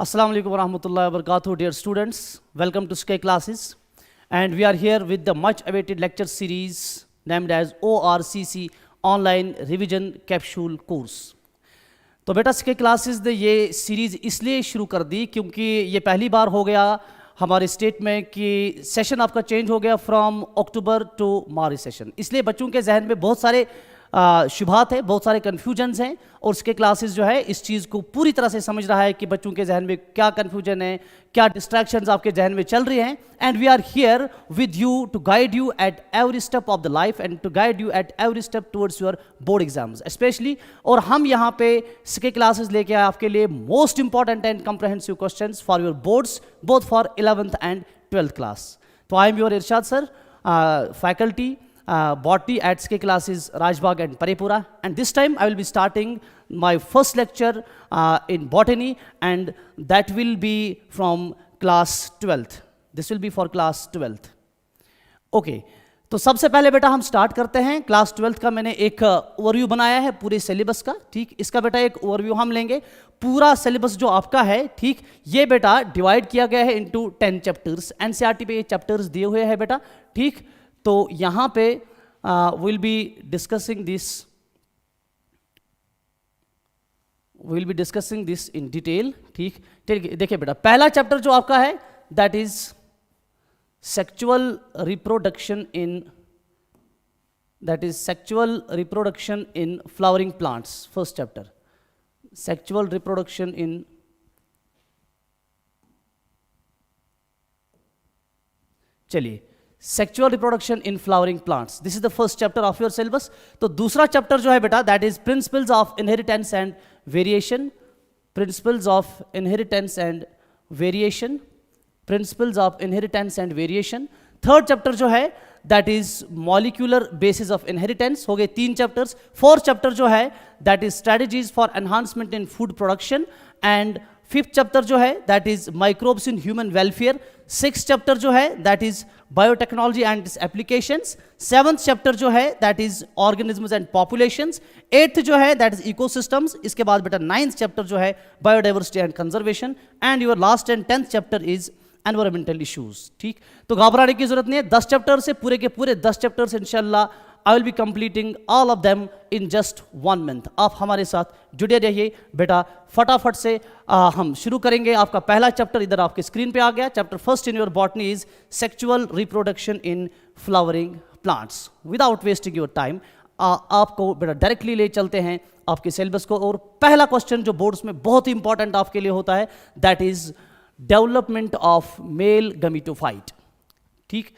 Assalamu alaikum warahmatullahi wabarakatuh, dear students. Welcome to Sky Classes. And we are here with the much awaited lecture series named as ORCC Online Revision Capsule Course. तो बेटा स्के classes ने ये series इसलिए शुरू कर दी क्योंकि ये पहली बार हो गया हमारे स्टेट में कि सेशन आपका चेंज हो गया from October to March session. इसलिए बच्चों के जहन में बहुत सारे शुभात है, बहुत सारे कन्फ्यूजन्स हैं और उसके क्लासेस जो है इस चीज़ को पूरी तरह से समझ रहा है कि बच्चों के जहन में क्या कन्फ्यूजन है, क्या डिस्ट्रैक्शंस आपके जहन में चल रही हैं। And we are here with you to guide you at every step of the life and to guide you at every step towards your board exams specially. और हम यहाँ पे इसके क्लासेस लेके आए आपके लिए most important and comprehensive questions for your boards both for 11th and 12th class. तो I am your Irshad sir, faculty botany at SK classes Rajbagh and Parepura, and this time I will be starting my first lecture in botany, and that will be from class 12th. This will be for class 12th. Okay, तो सबसे पहले बेटा हम start करते हैं class 12th का। मैंने एक ओवरव्यू बनाया है पूरे सिलेबस का, ठीक। इसका बेटा एक ओवरव्यू हम लेंगे। पूरा सिलेबस जो आपका है, ठीक, ये बेटा डिवाइड किया गया है इनटू 10 चैप्टर्स। एनसीईआरटी पे ये चैप्टर्स दिए हुए हैं बेटा, ठीक। तो यहाँ पे we'll be discussing this in detail, ठीक। देखिए बेटा, पहला चैप्टर जो आपका है that is sexual reproduction in flowering plants. First chapter, sexual reproduction in चलिए sexual reproduction in flowering plants, this is the first chapter of your syllabus. तो दूसरा चैप्टर जो है बेटा that is principles of inheritance and variation, principles of inheritance and variation, principles of inheritance and variation. Third chapter जो है that is molecular basis of inheritance. हो गए 3 chapters. Fourth chapter जो है that is strategies for enhancement in food production, and fifth chapter जो है that is microbes in human welfare. Six chapter जो है that is biotechnology and it's applications. Seventh chapter जो है that is organisms and populations. Eighth जो है that is ecosystems. इसके बाद बेटा 9th चैप्टर जो है biodiversity and conservation, and your last and 10th chapter is environmental issues, ठीक। तो घबराने की जरूरत नहीं है, 10 चैप्टर से पूरे के पूरे 10 चैप्टर से इंशाल्लाह I will be completing all of them in just 1 month। आप हमारे साथ जुड़े रहिए बेटा। फटाफट से हम शुरू करेंगे। आपका पहला चैप्टर इधर आपके स्क्रीन पे आ गया। Chapter first in your botany is sexual reproduction in flowering plants. Without wasting your time आपको बेटा डायरेक्टली ले चलते हैं आपके सिलेबस को। और पहला क्वेश्चन जो बोर्ड्स में बहुत ही इंपॉर्टेंट आपके लिए होता है that is development of male gametophyte, ठीक।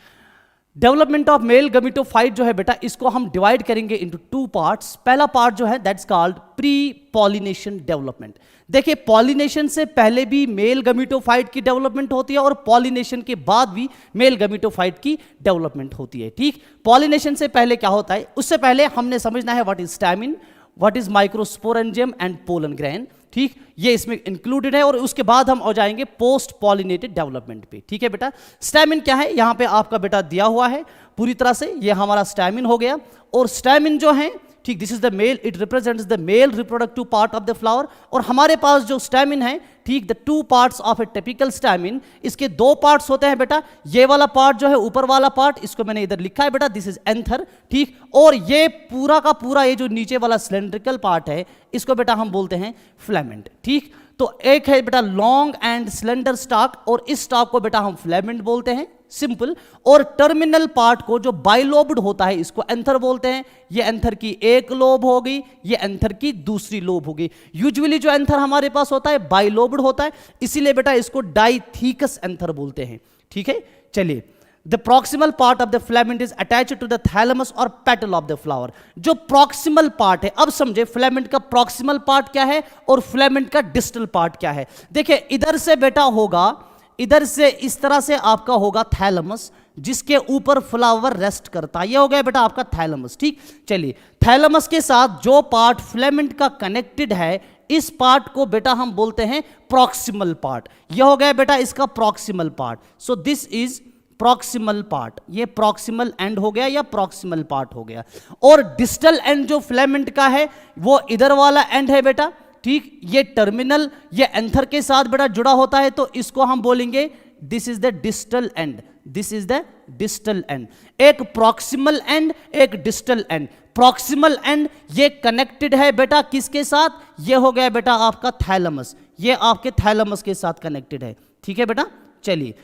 डेवलपमेंट ऑफ मेल गमीटोफाइट जो है बेटा इसको हम डिवाइड करेंगे इनटू 2 पार्ट्स। पहला पार्ट जो है that's called pre pollination development. देखिए पॉलिनेशन से पहले भी मेल गमीटोफाइट की डेवलपमेंट होती है और पॉलिनेशन के बाद भी मेल गमीटोफाइट की डेवलपमेंट होती है, ठीक। पॉलिनेशन से पहले क्या होता है, उससे पहले हमने समझना है what is stamen, what is microsporangium and pollen grain, ठीक। ये इसमें इंक्लूडेड है। और उसके बाद हम आ जाएंगे पोस्ट पॉलिनेटेड डेवलपमेंट पे, ठीक है बेटा। स्टैमिन क्या है यहां पे आपका बेटा दिया हुआ है पूरी तरह से, ये हमारा स्टैमिन हो गया। और स्टैमिन जो है, ठीक, this is the male, it represents the male reproductive part of the flower. और हमारे पास जो स्टैमिन है, ठीक, the 2 parts of a typical stamen, इसके 2 parts होते हैं बेटा। ये वाला पार्ट जो है ऊपर वाला पार्ट, इसको मैंने इधर लिखा है बेटा, दिस इज एंथर, ठीक। और ये पूरा का पूरा ये जो नीचे वाला सिलेंड्रिकल पार्ट है इसको बेटा हम बोलते हैं फिलामेंट, ठीक। तो एक है बेटा लॉन्ग एंड सिलेंडर स्टॉक, और इस स्टॉक को बेटा हम फिलामेंट बोलते हैं, सिंपल। और टर्मिनल पार्ट को जो बाइलोब्ड होता है इसको एंथर बोलते हैं। ये एंथर की एक लोब होगी, ये एंथर की दूसरी लोब होगी। यूजुअली जो एंथर हमारे पास होता है बाइलोब्ड होता है, इसीलिए बेटा इसको डाइथीकस एंथर बोलते हैं, ठीक है। चलिए, the proximal part of the filament is attached to the thalamus और पेटल ऑफ द फ्लावर। जो प्रॉक्सिमल पार्ट है, अब समझे फिलामेंट का प्रॉक्सिमल पार्ट क्या है और फिलामेंट का डिस्टल पार्ट क्या है। देखिए इधर से बेटा होगा, इधर से इस तरह से आपका होगा थैलेमस, जिसके ऊपर फ्लावर रेस्ट करता है। ये हो गया बेटा आपका थैलेमस, ठीक। चलिए, थैलेमस के साथ जो पार्ट फिलामेंट का कनेक्टेड है इस पार्ट को बेटा हम बोलते हैं प्रॉक्सिमल पार्ट। ये हो गया बेटा इसका proximal part. So this is proximal part, ये प्रॉक्सिमल एंड हो गया या प्रॉक्सिमल पार्ट हो गया। और डिस्टल एंड जो फिलामेंट का है वो इधर वाला एंड है बेटा, ठीक, ये टर्मिनल ये एंथर के साथ बेटा जुड़ा होता है, तो इसको हम बोलेंगे this is the distal end, this is the distal end. एक प्रॉक्सिमल एंड, एक डिस्टल एंड। प्रॉक्सिमल एंड ये कनेक्टेड है बेटा किसके साथ, ये हो गया बेटा आपका थैलेमस, ये आपके थैलेमस के साथ कनेक्टेड है, ठीक है बेटा। चलिए,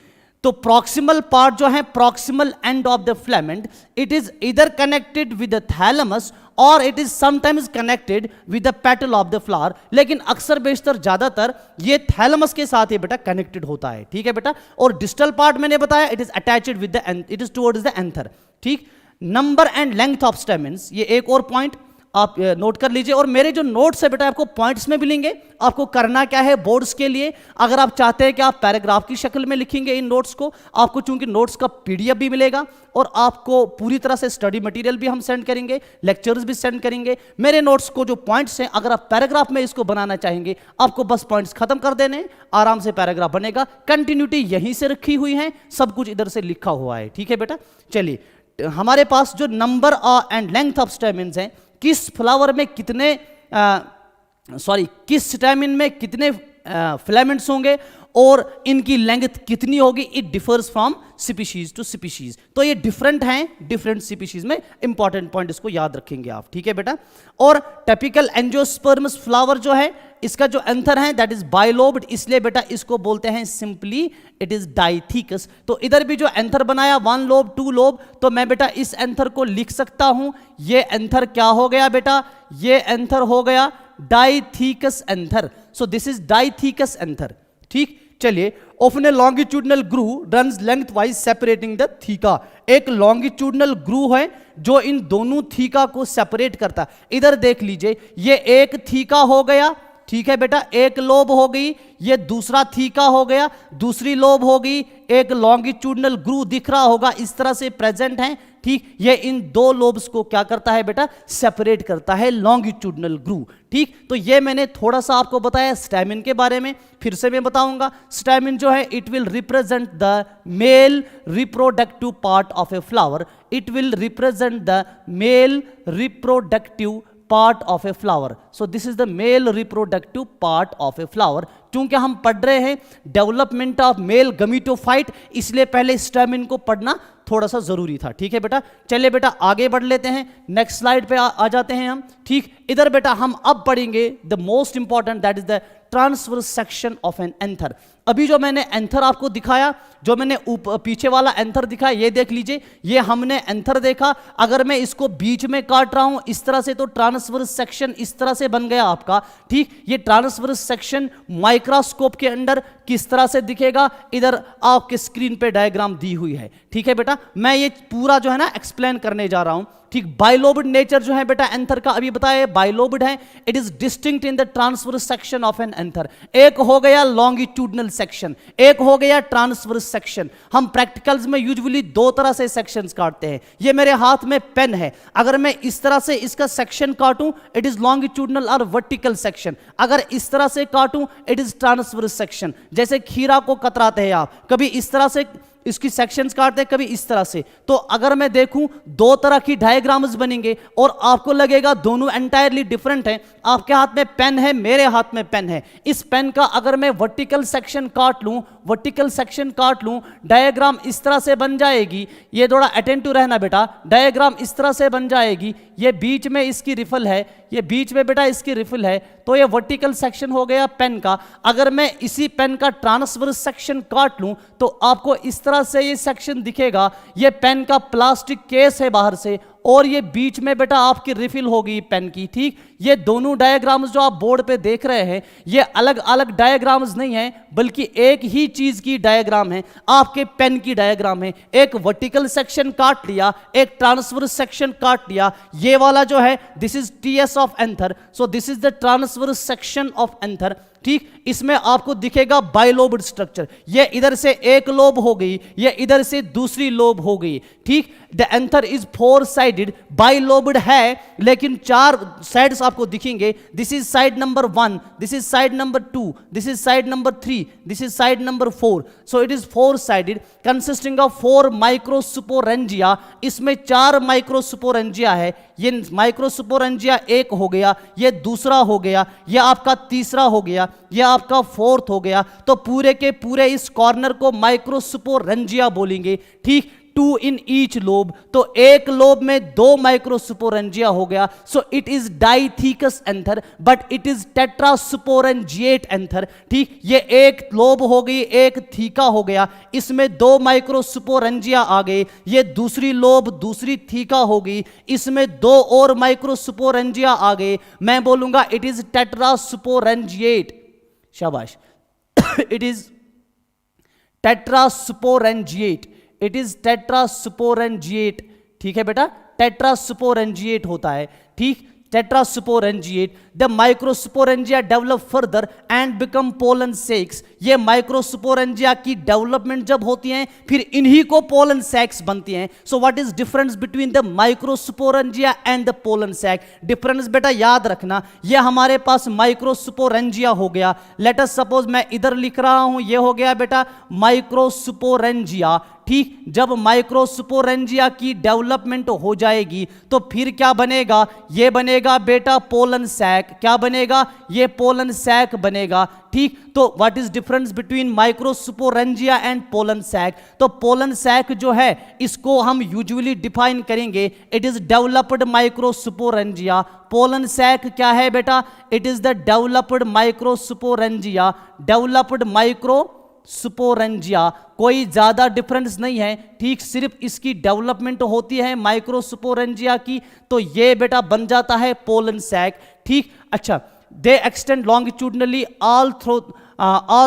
तो प्रॉक्सिमल पार्ट जो है, proximal end of the filament, it is इधर कनेक्टेड विद द थैलेमस और it is sometimes connected with the petal of the flower, लेकिन अक्सर बेशतर ज्यादातर ये थैलेमस के साथ ही बेटा कनेक्टेड होता है, ठीक है बेटा। और डिस्टल पार्ट मैंने बताया it is attached with the, it is towards the anther, ठीक। Number and length of stamens, ये एक और पॉइंट आप नोट कर लीजिए। और मेरे जो नोट्स है बेटा आपको पॉइंट्स में मिलेंगे। आपको करना क्या है बोर्ड्स के लिए, अगर आप चाहते हैं कि आप पैराग्राफ की शक्ल में लिखेंगे इन नोट्स को, आपको चूंकि नोट्स का पीडीएफ भी मिलेगा और आपको पूरी तरह से स्टडी मटेरियल भी हम सेंड करेंगे, लेक्चर्स भी सेंड करेंगे। मेरे नोट्स को जो पॉइंट्स हैं, अगर आप पैराग्राफ में इसको बनाना चाहेंगे, आपको बस पॉइंट्स खत्म कर देने, आराम से पैराग्राफ बनेगा। कंटिन्यूटी यहीं से रखी हुई है, सब कुछ इधर से लिखा हुआ है, ठीक है बेटा। चलिए, हमारे पास जो नंबर एंड लेंथ ऑफ स्टेमिन्स हैं, किस फ्लावर में कितने किस स्टेमिन में कितने फिलामेंट्स होंगे और इनकी लेंथ कितनी होगी, it differs from species to species. तो ये डिफरेंट हैं डिफरेंट स्पीशीज में, इंपॉर्टेंट पॉइंट इसको याद रखेंगे आप, ठीक है बेटा। और टिपिकल एंजियोस्पर्म्स फ्लावर जो है, इसका जो एंथर है दैट इज बाइलोब्ड, इसलिए बेटा इसको बोलते हैं सिंपली इट इज डाइथिकस। तो इधर भी जो एंथर बनाया 1 लोब 2 लोब, तो मैं बेटा इस एंथर को लिख सकता हूं, ये एंथर क्या हो गया बेटा, ये एंथर हो गया डाइथिकस anther. So this is डाइथिकस anther, ठीक। चलिए, often A longitudinal groove runs length wise separating the theca. एक लॉन्गिट्यूडनल ग्रूव है जो इन दोनों थीका को सेपरेट करता है। इधर देख लीजिए, ये एक थीका हो गया, ठीक है बेटा, एक लोब हो गई, ये दूसरा थीका हो गया, दूसरी लोब हो गई, एक लॉन्गिट्यूडनल ग्रूव दिख रहा होगा, इस तरह से प्रेजेंट है, ठीक। ये इन दो लोब्स को क्या करता है बेटा, सेपरेट करता है लॉन्गिट्यूडनल ग्रूव, ठीक। तो ये मैंने थोड़ा सा आपको बताया स्टैमिन के बारे में, फिर से मैं बताऊंगा। स्टैमिन जो है it will represent the male reproductive part of a flower, it will represent the male reproductive part of a flower. So this is the male reproductive part of a flower. क्योंकि हम पढ़ रहे हैं development of male gametophyte, इसलिए पहले stamen को पढ़ना थोड़ा सा जरूरी था, ठीक है बेटा। चलिए बेटा आगे बढ़ लेते हैं, नेक्स्ट स्लाइड पे आ जाते हैं हम, ठीक। इधर बेटा हम अब पढ़ेंगे the most important that is the transverse section of an anther. अभी जो मैंने एंथर आपको दिखाया, जो मैंने पीछे वाला एंथर दिखाया, ये देख लीजिए, ये हमने एंथर देखा। अगर मैं इसको बीच में काट रहा हूं इस तरह से, तो ट्रांसवर्स सेक्शन इस तरह से बन गया आपका, ठीक। ये ट्रांसवर्स सेक्शन माइक्रोस्कोप के अंदर किस तरह से दिखेगा, इधर आपके स्क्रीन पे डायग्राम दी हुई है, ठीक है बेटा। मैं ये पूरा जो है ना एक्सप्लेन करने जा रहा हूं, ठीक। बाइलोब्ड नेचर जो है बेटा एंथर का अभी बताया, बाइलोब्ड है, it is distinct in the transverse section of an anther. एक हो गया लॉन्गिट्यूडनल सेक्शन, एक हो गया ट्रांसवर्स सेक्शन। हम प्रैक्टिकल्स में यूजुअली दो तरह से सेक्शंस काटते हैं। ये मेरे हाथ में पेन है, अगर मैं इस तरह से इसका सेक्शन काटूं इट इज लॉन्गिट्यूडनल और वर्टिकल सेक्शन, अगर इस तरह से काटूं इट इज ट्रांसवर्स सेक्शन। जैसे खीरा को कतराते हैं आप, कभी इस तरह से इसकी सेक्शंस काटते हैं, कभी इस तरह से। तो अगर मैं देखूं दो तरह की डायग्राम्स बनेंगे और आपको लगेगा दोनों एंटायरली डिफरेंट हैं। आपके हाथ में पेन है, मेरे हाथ में पेन है, इस पेन का अगर मैं वर्टिकल सेक्शन काट लूं, वर्टिकल सेक्शन काट लूं, डायग्राम इस तरह से बन जाएगी। ये थोड़ा अटेंटिव रहना बेटा, डायग्राम इस तरह से बन जाएगी। ये बीच में इसकी रिफल है, ये बीच में बेटा इसकी रिफल है, तो ये वर्टिकल सेक्शन हो गया पेन का। अगर मैं इसी पेन का ट्रांसवर्स सेक्शन काट लूं तो आपको इस तरह से ये सेक्शन दिखेगा। ये पेन का प्लास्टिक केस है बाहर से, और ये बीच में बेटा आपकी रिफिल होगी पेन की, ठीक। ये दोनों डायग्राम्स जो आप बोर्ड पे देख रहे हैं, ये अलग अलग डायग्राम्स नहीं है, बल्कि एक ही चीज की डायग्राम है, आपके पेन की डायग्राम है। एक वर्टिकल सेक्शन काट लिया, एक ट्रांसवर्स सेक्शन काट लिया। ये वाला जो है this is TS of anther, so this is the transverse section of anther, ठीक। इसमें आपको दिखेगा बाइलोब्ड स्ट्रक्चर। ये इधर से एक लोब हो गई, ये इधर से दूसरी लोब हो गई, ठीक। The anther is 4 sided, bilobed है लेकिन 4 साइड्स आपको दिखेंगे। This is side number 1, this is side number 2, this is side number 3, this is side number 4। So it is 4 sided consisting of 4 microsporangia. इसमें 4 माइक्रोस्पोरेंजिया है। ये माइक्रोस्पोरेंजिया एक हो गया, ये दूसरा हो गया, ये आपका तीसरा हो गया, ये आपका फोर्थ हो गया, तो पूरे के पूरे इस कॉर्नर को माइक्रोस्पोरेंजिया बोलेंगे, ठीक। 2 इन ईच लोब, तो एक लोब में 2 माइक्रोस्पोरेंजिया हो गया, so it is dithecous anther, but it is tetrasporangiate anther, ठीक। ये एक लोब हो गई, एक थीका हो गया, इसमें 2 माइक्रोस्पोरेंजिया आ गए, ये दूसरी लोब, दूसरी थीका हो गई, इसमें 2 और माइक्रोस्पोरेंजिया आ गए, मैं बोलूंगा इट इज टेट्रास्पोरेंजिएट, शाबाश। It is tetrasporangiate, it is tetrasporangiate, ठीक है बेटा, टेट्रास्पोरेंजिएट होता है, ठीक। Tetrasporangiate, the microsporangia develop further and become pollen sacs, ये माइक्रोस्पोरेंजिया की डेवलपमेंट जब होती है फिर इन्हीं को पोलन सेक्स बनती हैं। So what is difference between the microsporangia and the pollen sac? Difference बेटा याद रखना, ये हमारे पास माइक्रोस्पोरेंजिया हो गया, लेट अस सपोज मैं इधर लिख रहा हूं, ये हो गया बेटा माइक्रोस्पोरेंजिया, ठीक। जब माइक्रोस्पोरेंजिया की डेवलपमेंट हो जाएगी तो फिर क्या बनेगा? ये बनेगा बेटा पोलन सैक, क्या बनेगा? ये पोलन सैक बनेगा, ठीक। तो what is difference between microsporangia and pollen sac? तो पोलन सैक जो है इसको हम यूजुअली डिफाइन करेंगे, it is developed microsporangia. Pollen sac क्या है बेटा? It is the developed microsporangia, developed microsporangia, कोई ज्यादा डिफरेंस नहीं है, ठीक। सिर्फ इसकी डेवलपमेंट होती है माइक्रोस्पोरेंजिया की, तो ये बेटा बन जाता है पोलन सैक, ठीक। अच्छा, they extend longitudinally all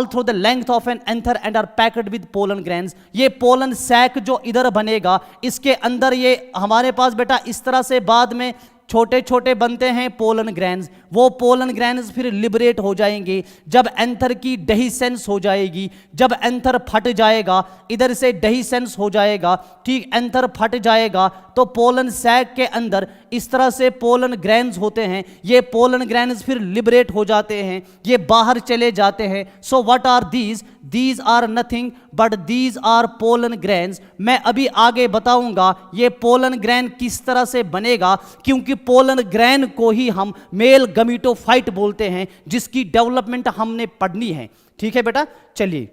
through the length of an anther and are packed with pollen grains. ये पोलन सैक जो इधर बनेगा, इसके अंदर ये हमारे पास बेटा इस तरह से बाद में छोटे छोटे बनते हैं पोलन ग्रेन्स, वो पोलन ग्रेन्स फिर लिबरेट हो जाएंगे जब एंथर की डेहिसेंस हो जाएगी, जब एंथर फट जाएगा, इधर से डेहिसेंस हो जाएगा, ठीक, एंथर फट जाएगा तो पोलन सैक के अंदर इस तरह से पोलन ग्रेन्स होते हैं, ये पोलन ग्रेन्स फिर लिबरेट हो जाते हैं, ये बाहर चले जाते हैं। So what are these? These are nothing but these are pollen grains. मैं अभी आगे बताऊंगा ये पोलन ग्रेन किस तरह से बनेगा, क्योंकि पोलन ग्रेन को ही हम मेल गमीटोफाइट बोलते हैं, जिसकी डेवलपमेंट हमने पढ़नी है, ठीक है बेटा। चलिए,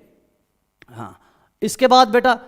हाँ, इसके बाद बेटा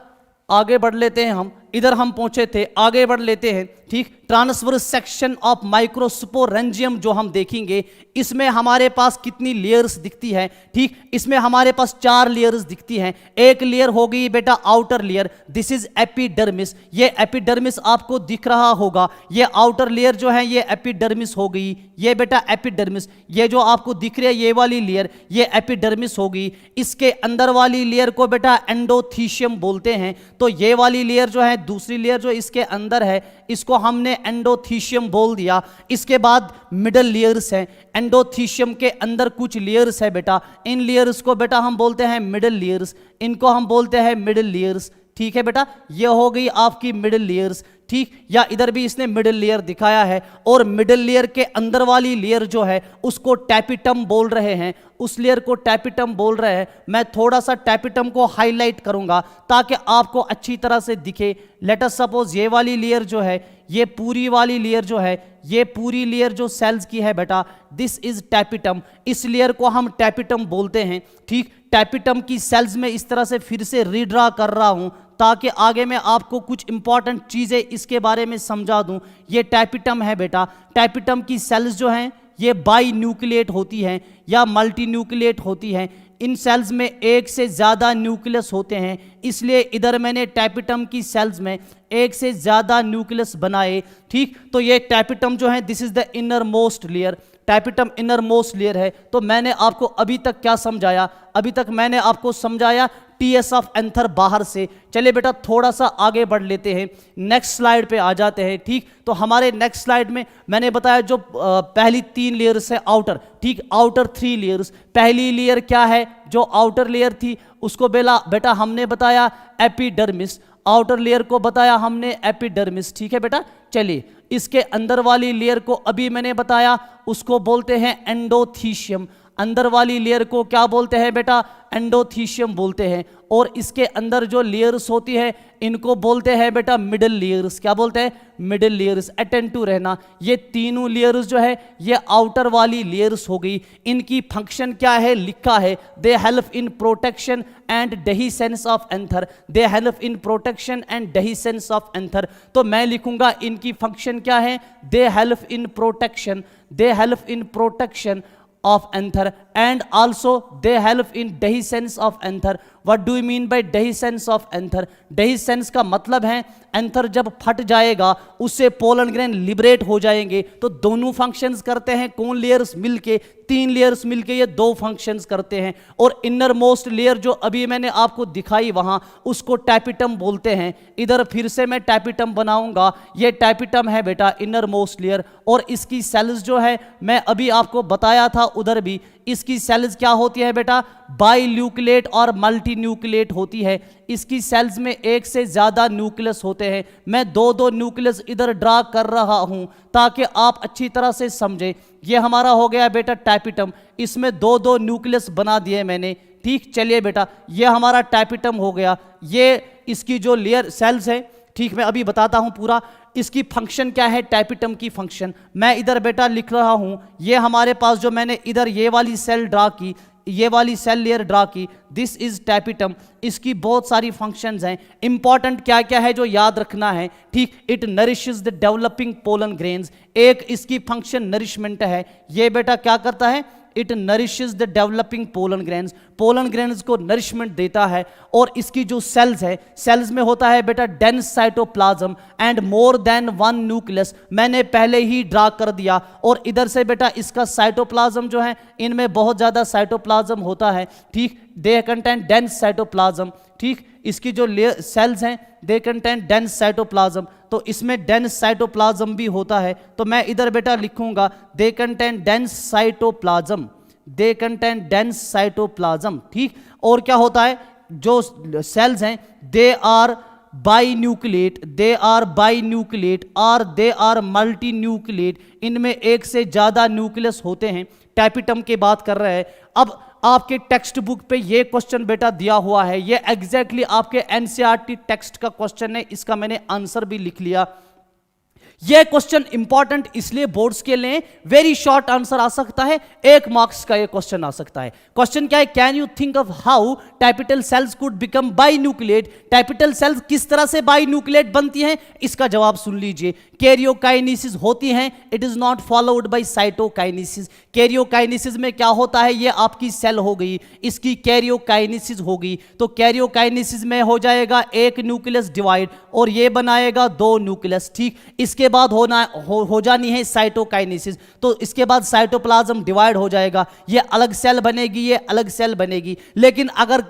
आगे बढ़ लेते हैं हम, इधर हम पहुंचे थे, आगे बढ़ लेते हैं, ठीक। ट्रांसवर्स सेक्शन ऑफ माइक्रोस्पोरेंजियम जो हम देखेंगे, इसमें हमारे पास कितनी लेयर्स दिखती है, ठीक। इसमें हमारे पास 4 लेयर्स दिखती हैं। एक लेयर हो गई बेटा outer layer, this is epidermis, ये एपिडर्मिस आपको दिख रहा होगा, ये आउटर लेयर जो है ये एपिडर्मिस हो गई, ये बेटा एपिडर्मिस, ये जो आपको दिख रही है ये वाली लेयर ये एपिडर्मिस हो गई। इसके अंदर वाली लेयर को बेटा एंडोथीशियम बोलते हैं, तो ये वाली लेयर जो है, दूसरी लेयर जो इसके अंदर है, इसको हमने एंडोथीशियम बोल दिया। इसके बाद मिडल लेयर्स है, एंडोथीशियम के अंदर कुछ लेयर्स है बेटा, इन लेयर्स को बेटा हम बोलते हैं मिडल लेयर्स, इनको हम बोलते हैं मिडल लेयर्स, ठीक है बेटा। ये हो गई आपकी मिडल लेयर्स, ठीक। या इधर भी इसने मिडल लेयर दिखाया है, और मिडल लेयर के अंदर वाली लेयर जो है उसको टैपिटम बोल रहे हैं, उस लेयर को टैपिटम बोल रहे हैं। मैं थोड़ा सा टैपिटम को हाईलाइट करूंगा ताकि आपको अच्छी तरह से दिखे। लेट अस सपोज ये वाली लेयर जो है, ये पूरी वाली लेयर जो है, ये पूरी लेयर जो सेल्स की है बेटा, दिस इज टैपिटम, इस लेयर को हम टैपिटम बोलते हैं, ठीक। टैपिटम की सेल्स में इस तरह से फिर से रीड्रा कर रहा हूं ताकि आगे मैं आपको कुछ इंपॉर्टेंट चीजें इसके बारे में समझा दूं। ये टैपिटम है बेटा, टैपिटम की सेल्स जो हैं ये बाई न्यूक्लिएट होती हैं या मल्टी न्यूक्लिएट होती हैं। इन सेल्स में एक से ज़्यादा न्यूक्लियस होते हैं, इसलिए इधर मैंने टैपिटम की सेल्स में एक से ज़्यादा न्यूक्लियस बनाए, ठीक। तो ये टैपिटम जो है this is the inner most layer, tapetum inner most layer है। तो मैंने आपको अभी तक क्या समझाया? अभी तक मैंने आपको समझाया टीएस ऑफ एंथर बाहर से। चलिए बेटा थोड़ा सा आगे बढ़ लेते हैं, नेक्स्ट स्लाइड पे आ जाते हैं, ठीक। तो हमारे नेक्स्ट स्लाइड में मैंने बताया जो पहली 3 लेयर्स है आउटर, ठीक, आउटर 3 लेयर्स। पहली लेयर क्या है? जो आउटर लेयर थी उसको बेटा हमने बताया एपिडर्मिस, आउटर लेयर को बताया हमने एपिडर्मिस, ठीक है बेटा। चलिए इसके अंदर वाली लेयर को अभी मैंने बताया, उसको बोलते हैं एंडोथीशियम। अंदर वाली लेयर को क्या बोलते हैं बेटा, एंडोथीशियम बोलते हैं, और इसके अंदर जो लेयर्स होती है इनको बोलते हैं बेटा मिडल लेयर्स। क्या बोलते हैं, मिडल लेयर्स। अटेंटिव रहना, ये तीनों लेयर्स जो है ये आउटर वाली लेयर्स हो गई। इनकी फंक्शन क्या है, लिखा है, they help in protection and dehiscence of anther, they help in protection and dehiscence of anther. तो मैं लिखूंगा इनकी फंक्शन क्या है, they help in protection, they help in protection of anther and also they help in dehiscence of anther. What do you mean by dehiscence of anther? dehiscence का मतलब है anther जब फट जाएगा उससे पोलन ग्रेन लिबरेट हो जाएंगे। तो दोनों फंक्शंस करते हैं कौन, लेयर्स मिलके, तीन लेयर्स मिलके ये दो फंक्शंस करते हैं। और इनर मोस्ट लेयर जो अभी मैंने आपको दिखाई वहां, उसको टैपिटम बोलते हैं। इधर फिर से मैं टैपिटम बनाऊंगा, ये टैपिटम है बेटा इनर मोस्ट लेयर। और इसकी सेल्स जो है मैं अभी आपको बताया था उधर भी, इसकी सेल्स क्या होती है बेटा, बाइन्यूक्लिएट और मल्टी न्यूक्लिएट होती है। इसकी सेल्स में एक से ज्यादा न्यूक्लियस होते हैं। मैं दो दो न्यूक्लियस इधर ड्रा कर रहा हूं ताकि आप अच्छी तरह से समझे। ये हमारा हो गया बेटा टैपिटम, इसमें दो दो न्यूक्लियस बना दिए मैंने। ठीक, चलिए बेटा ये हमारा टैपिटम हो गया। ये इसकी जो लेयर सेल्स है, ठीक, मैं अभी बताता हूं पूरा। इसकी फंक्शन क्या है, टैपिटम की फंक्शन मैं इधर बेटा लिख रहा हूं। ये हमारे पास जो मैंने इधर ये वाली सेल ड्रा की, ये वाली सेल लेयर ड्रा की, दिस इज टैपिटम। इसकी बहुत सारी फंक्शंस हैं। इंपॉर्टेंट क्या क्या है जो याद रखना है, ठीक, it nourishes the developing pollen grains. एक इसकी फंक्शन नरिशमेंट है, ये बेटा क्या करता है, it nourishes the developing pollen grains, pollen grains को नरिशमेंट देता है। और इसकी जो सेल्स है, सेल्स में होता है बेटा dense cytoplasm and more than one nucleus, मैंने पहले ही ड्रा कर दिया। और इधर से बेटा इसका साइटोप्लाज्म जो है, इनमें बहुत ज्यादा साइटोप्लाज्म होता है। ठीक, दे कंटेन डेंस साइटोप्लाज्म। ठीक, इसकी जो सेल्स हैं दे कंटेन डेंस साइटोप्लाज्म, तो इसमें डेंस साइटोप्लाज्म भी होता है। तो मैं इधर बेटा लिखूंगा they contain dense cytoplasm, they contain dense cytoplasm. ठीक, और क्या होता है, जो सेल्स हैं दे आर बाइन्यूक्लिएट, दे आर बाइन्यूक्लिएट और दे आर मल्टी न्यूक्लिएट, इनमें एक से ज्यादा न्यूक्लियस होते हैं। टैपिटम की बात कर रहे हैं। अब आपके टेक्स्ट बुक पे ये क्वेश्चन बेटा दिया हुआ है, ये एग्जैक्टली आपके एनसीईआरटी टेक्स्ट का क्वेश्चन है, इसका मैंने आंसर भी लिख लिया। ये क्वेश्चन इंपॉर्टेंट इसलिए बोर्ड्स के लिए, वेरी शॉर्ट आंसर आ सकता है, 1 मार्क्स का ये क्वेश्चन आ सकता है। क्वेश्चन क्या है, can you think of how tapetal cells could become binucleate, tapetal cells किस तरह से बाइन्यूक्लिएट बनती हैं, इसका जवाब सुन लीजिए। कैरियोकाइनेसिस होती हैं, it is not followed by cytokinesis. Karyokinesis में क्या होता है, ये आपकी सेल हो गई, इसकी कैरियोकाइनेसिस हो गई। तो कैरियोकाइनेसिस में हो जाएगा एक न्यूक्लियस डिवाइड और ये बनाएगा 2 न्यूक्लियस। ठीक, इसके बाद हो जानी है साइटोकाइनेसिस, तो इसके बाद साइटोप्लाज्म डिवाइड हो जाएगा, ये अलग सेल बनेगी, ये अलग सेल बनेगी। लेकिन अगर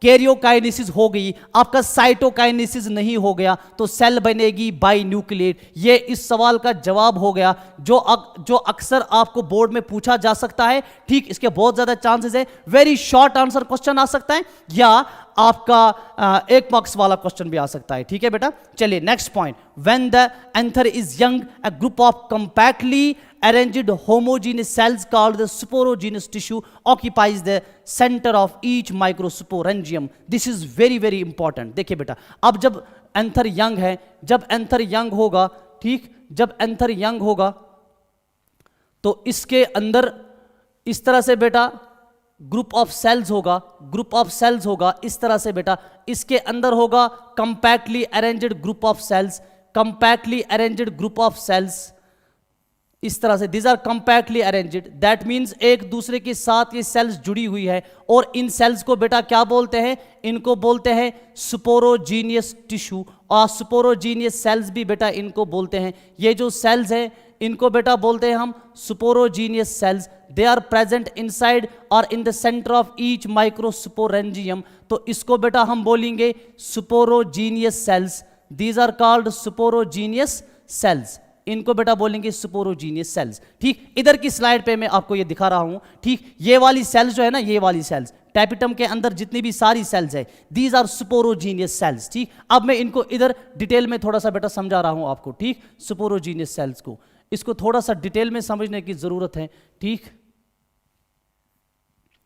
कैरियोकाइनेसिस हो गई, आपका साइटोकाइनेसिस नहीं हो गया, तो सेल बनेगी बाइन्यूक्लिएट। ये इस सवाल का जवाब हो गया जो अक्सर आपको बोर्ड में पूछा जा सकता है। ठीक, इसके बहुत ज्यादा चांसेस है, वेरी शॉर्ट आंसर क्वेश्चन आ सकता है या आपका 1 मार्क्स वाला क्वेश्चन भी आ सकता है। ठीक है बेटा, चलिए next point. When the anther is young, a group of compactly arranged homogeneous cells called the sporogenous tissue occupies the center of each microsporangium. This is very very important. देखिए बेटा, अब जब एंथर यंग है, जब anther young होगा, ठीक, जब anther young होगा तो इसके अंदर इस तरह से बेटा ग्रुप ऑफ सेल्स होगा, ग्रुप ऑफ सेल्स होगा इस तरह से बेटा, इसके अंदर होगा compactly arranged group of cells, compactly arranged group of cells इस तरह से, these are compactly arranged, that means एक दूसरे के साथ ये सेल्स जुड़ी हुई है। और इन सेल्स को बेटा क्या बोलते हैं, इनको बोलते हैं स्पोरोजीनियस टिश्यू, और स्पोरोजीनियस सेल्स भी बेटा इनको बोलते हैं। ये जो सेल्स हैं इनको बेटा बोलते हैं हम sporogenous cells. They are present inside और in the centre of each microsporangium, तो इसको बेटा हम बोलेंगे sporogenous cells, these are called sporogenous cells, इनको बेटा बोलेंगे स्पोरोजीनियस सेल्स। ठीक, इधर की स्लाइड पे मैं आपको ये दिखा रहा हूं। ठीक, ये वाली सेल्स जो है ना, ये वाली सेल्स टैपिटम के अंदर जितनी भी सारी सेल्स है, दीज आर स्पोरोजीनियस सेल्स। ठीक, अब मैं इनको इधर डिटेल में थोड़ा सा बेटा समझा रहा हूं आपको। ठीक, स्पोरोजीनियस सेल्स को, इसको थोड़ा सा डिटेल में समझने की जरूरत है। ठीक,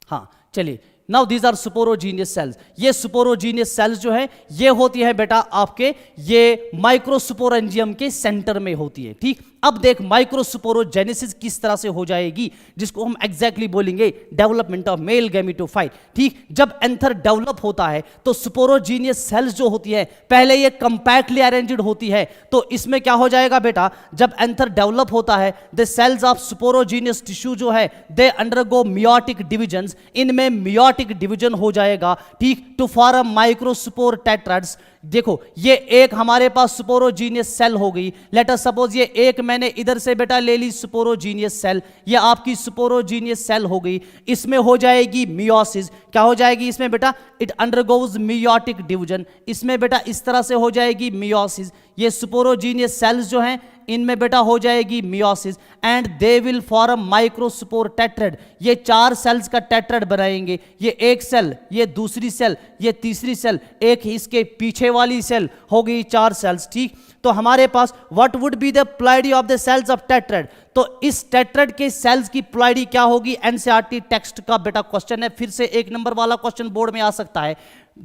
हाँ चलिए, नाउ दीज आर सुपोरोजीनियस सेल्स। ये सुपोरोजीनियस सेल्स जो है ये होती है बेटा आपके ये माइक्रोस्पोरेंजियम के सेंटर में होती है, ठीक। अब देख माइक्रोस्पोरोजेनेसिस किस तरह से हो जाएगी, जिसको हम एग्जैक्टली बोलेंगे डेवलपमेंट ऑफ मेल गैमेटोफाइट, ठीक। जब एंथर डेवलप होता है तो सुपोरोजीनियस सेल्स जो होती है पहले ये कंपैक्टली अरेंज्ड होती है, तो इसमें क्या हो जाएगा बेटा, जब एंथर डेवलप होता है द सेल्स ऑफ सुपोरोजीनियस टिश्यू जो है दे अंडरगो मियोटिक डिविजन्स, इनमें मियोटिक डिवीजन हो जाएगा, ठीक, टू फॉर्म माइक्रोस्पोर टेट्राड्स। देखो ये एक हमारे पास सुपोरोजीनियस सेल हो गई, लेट अस सपोज ये एक मैंने इधर से बेटा ले ली सुपोरोजीनियस सेल, ये आपकी सुपोरोजीनियस सेल हो गई, इसमें हो जाएगी मियोसिस। क्या हो जाएगी इसमें बेटा, इट अंडरगोज मियोटिक डिवीजन, इसमें बेटा इस तरह से हो जाएगी मियोसिस। ये सुपोरोजीनियस सेल्स जो हैं इनमें बेटा हो जाएगी meiosis and they will form microspore tetrad. ये 4 सेल्स का टेट्राड बनाएंगे, ये एक सेल, ये दूसरी सेल, ये तीसरी सेल, एक इसके पीछे वाली सेल, हो गई 4 सेल्स, ठीक। तो हमारे पास what would be the ploidy of the cells of tetrad, तो इस टेट्राड के सेल्स की प्लाइडी क्या होगी, एनसीईआरटी टेक्स्ट का बेटा क्वेश्चन है, फिर से 1 नंबर वाला क्वेश्चन बोर्ड में आ सकता है।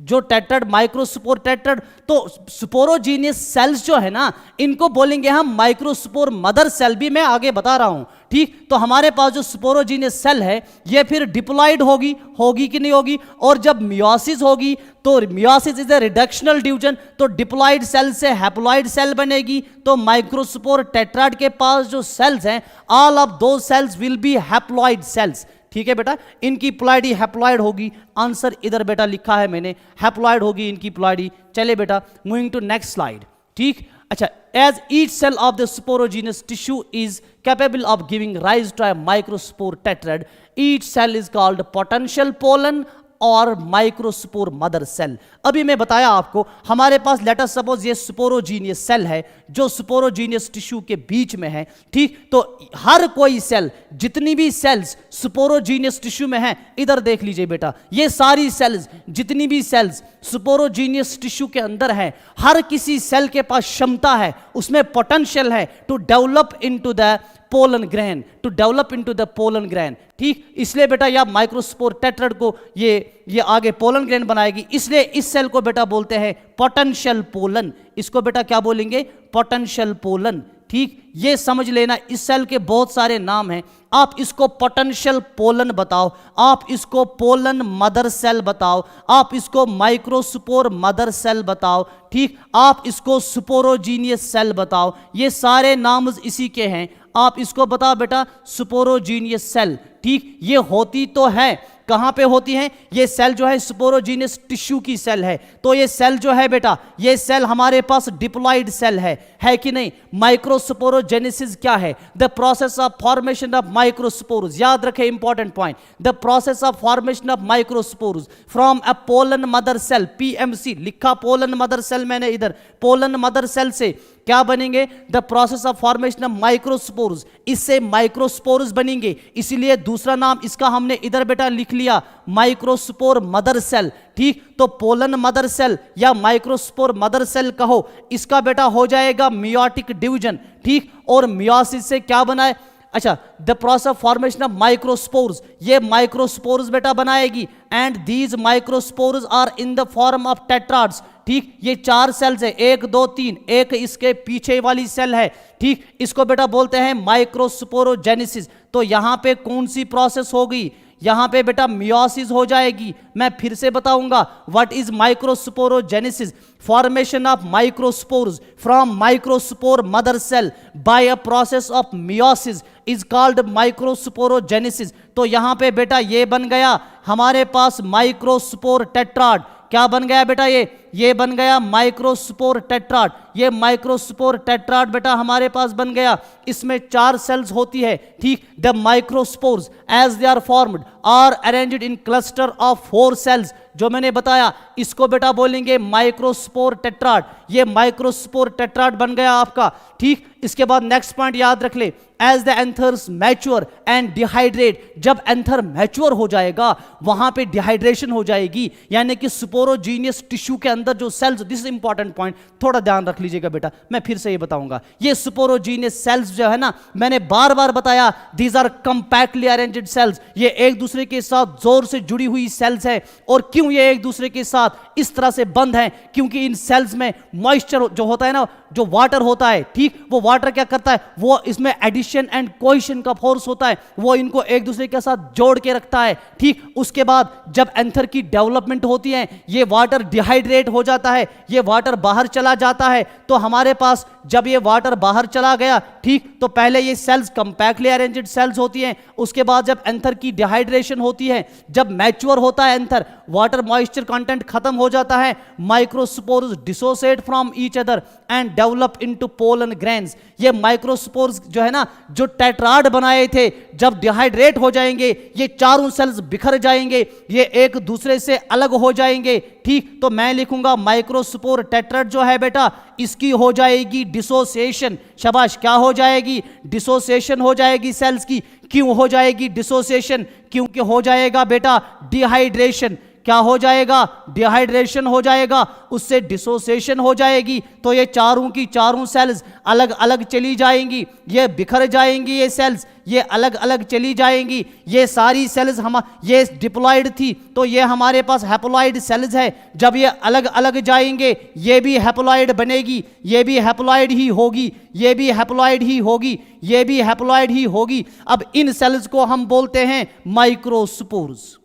जो टेट्राड माइक्रोस्पोर टेट्राड, तो सुपोरोजीनियस सेल्स जो है ना इनको बोलेंगे हम माइक्रोस्पोर मदर सेल, भी मैं आगे बता रहा हूं, ठीक। तो हमारे पास जो सुपोरोजीनियस सेल है ये फिर डिप्लॉइड होगी कि नहीं होगी, और जब मियोसिस होगी तो meiosis is a reductional division, तो डिप्लॉइड सेल से हैप्लॉइड सेल बनेगी, तो माइक्रोस्पोर टेट्राड के पास जो सेल्स हैं all of those cells will be haploid cells, ठीक है बेटा। इनकी प्लाइडी हैप्लॉइड होगी, आंसर इधर बेटा लिखा है मैंने, हैप्लॉइड होगी इनकी प्लाइडी। चले बेटा मूविंग टू नेक्स्ट स्लाइड, ठीक। अच्छा, as each cell of the sporogenous tissue is capable of giving rise to a microspore tetrad, each cell is called potential pollen और माइक्रोस्पोर मदर सेल। अभी मैं बताया आपको हमारे पास लेट अस सपोज ये सुपोरोजीनियस cell है जो सुपोरोजीनियस टिश्यू के बीच में है, ठीक। तो हर कोई सेल, जितनी भी सेल्स सुपोरोजीनियस टिश्यू में है, इधर देख लीजिए बेटा, ये सारी सेल्स, जितनी भी सेल्स सुपोरोजीनियस टिश्यू के अंदर है, हर किसी सेल के पास क्षमता है, उसमें पोटेंशियल है to develop into the pollen grain, to develop into the pollen grain, ठीक। इसलिए बेटा या माइक्रोस्पोर टेट्राड को ये आगे पोलन ग्रेन बनाएगी, इसलिए इस सेल को बेटा बोलते हैं पोटेंशियल पोलन। इसको बेटा क्या बोलेंगे, पोटेंशियल पोलन, ठीक। ये समझ लेना, इस सेल के बहुत सारे नाम हैं, आप इसको पोटेंशियल पोलन बताओ, आप इसको पोलन मदर सेल बताओ, आप इसको माइक्रोस्पोर मदर सेल बताओ, ठीक। आप इसको सुपोरोजीनियस सेल बताओ, ये सारे नाम इसी के हैं। आप इसको बताओ बेटा सुपोरोजीनियस सेल, ठीक। ये होती तो है, कहां पे होती हैं ये सेल जो है सुपोरोजीनियस टिश्यू की सेल है, तो ये सेल जो है बेटा, ये सेल हमारे पास डिप्लॉइड सेल है कि नहीं। माइक्रोस्पोरोजेनेसिस क्या है, the process of formation of microspores, याद रखें important point, the process of formation of microspores from a pollen mother cell, PMC लिखा, पोलन मदर सेल मैंने इधर, पोलन मदर सेल से क्या बनेंगे, the process of formation of microspores, इससे microspores बनेंगे, इसीलिए दूसरा नाम इसका हमने इधर बेटा लिख लिया माइक्रोस्पोर मदर सेल, ठीक। तो पोलन मदर सेल या माइक्रोस्पोर मदर सेल कहो, इसका बेटा हो जाएगा मियोटिक डिवीजन, ठीक। और मियोसिस से क्या बनाए, अच्छा, the process of formation of microspores, ये माइक्रोस्पोर्स बेटा बनाएगी, and these microspores are in the form of tetrads, ठीक। ये 4 सेल्स है, 1 2 3, एक इसके पीछे वाली सेल है, ठीक। इसको बेटा बोलते हैं माइक्रोस्पोरोजेनेसिस। तो यहां पे कौन सी प्रोसेस होगी, यहां पे बेटा मियोसिस हो जाएगी। मैं फिर से बताऊंगा what is microsporogenesis, formation of microspores from microspore mother cell by a process of meiosis is called microsporogenesis. तो यहां पे बेटा ये बन गया हमारे पास माइक्रोस्पोर टेट्राड, क्या बन गया बेटा, ये बन गया माइक्रोस्पोर टेट्राड। ये माइक्रोस्पोर टेट्राड बेटा हमारे पास बन गया, इसमें 4 सेल्स होती है, ठीक। The microspores as they are formed are arranged in cluster of 4 cells, जो मैंने बताया इसको बेटा बोलेंगे माइक्रोस्पोर टेट्राड। ये माइक्रोस्पोर टेट्राड बन गया आपका, ठीक। इसके बाद नेक्स्ट पॉइंट याद रख ले, as the anthers mature and dehydrate, जब एंथर मैच्योर हो जाएगा वहां पे डिहाइड्रेशन हो जाएगी, यानी कि सुपोरोजीनियस टिश्यू के अंदर अंदर जो cells, this is important point, थोड़ा ध्यान रख लीजिएगा बेटा, मैं फिर से ये बताऊंगा। ये स्पोरोजीनियस सेल्स जो है ना, मैंने बार बार बताया, these are compactly arranged cells, ये एक दूसरे के साथ जोर से जुड़ी हुई सेल्स है। और क्यों ये एक दूसरे के साथ इस तरह से बंद है? क्योंकि इन सेल्स में मॉइस्चर जो होता है ना, जो वाटर होता है, ठीक, वो वाटर क्या करता है, वो इसमें एडिशन एंड कोहेशन का फोर्स होता है, वो इनको एक दूसरे के साथ जोड़ के रखता है, ठीक। उसके बाद जब एंथर की डेवलपमेंट होती है, ये वाटर डिहाइड्रेट हो जाता है, ये वाटर बाहर चला जाता है। तो हमारे पास जब ये वाटर बाहर चला गया, ठीक, तो पहले ये सेल्स कंपैक्टली अरेंज्ड सेल्स होती हैं, उसके बाद जब एंथर की डिहाइड्रेशन होती है, जब मैच्योर होता है एंथर, वाटर मॉइस्चर कंटेंट खत्म हो जाता है, microspores dissociate from each other and develop into pollen grains. ये माइक्रोस्पोर्स जो है ना, जो टेट्राड बनाए थे, जब डिहाइड्रेट हो जाएंगे, ये चारों सेल्स बिखर जाएंगे, ये एक दूसरे से अलग हो जाएंगे, ठीक। तो मैं लिखूंगा माइक्रोस्पोर टेट्राड जो है बेटा, इसकी हो जाएगी डिसोसिएशन। शाबाश, क्या हो जाएगी? डिसोसिएशन हो जाएगी सेल्स की। क्यों हो जाएगी डिसोसिएशन? क्योंकि हो जाएगा बेटा डिहाइड्रेशन। क्या हो जाएगा? डिहाइड्रेशन हो जाएगा, उससे डिसोसिएशन हो जाएगी। तो ये चारों की चारों सेल्स अलग अलग चली जाएंगी, ये बिखर जाएंगी, ये सेल्स ये अलग अलग चली जाएंगी। ये सारी सेल्स ये डिप्लॉइड थी, तो ये हमारे पास हैप्लॉइड सेल्स है। जब ये अलग अलग जाएंगे, ये भी हैप्लॉइड बनेगी, ये भी हैप्लॉइड ही होगी, ये भी हैप्लॉइड ही होगी, ये भी हैप्लॉइड ही होगी। अब इन सेल्स को हम बोलते हैं माइक्रोस्पोर्स।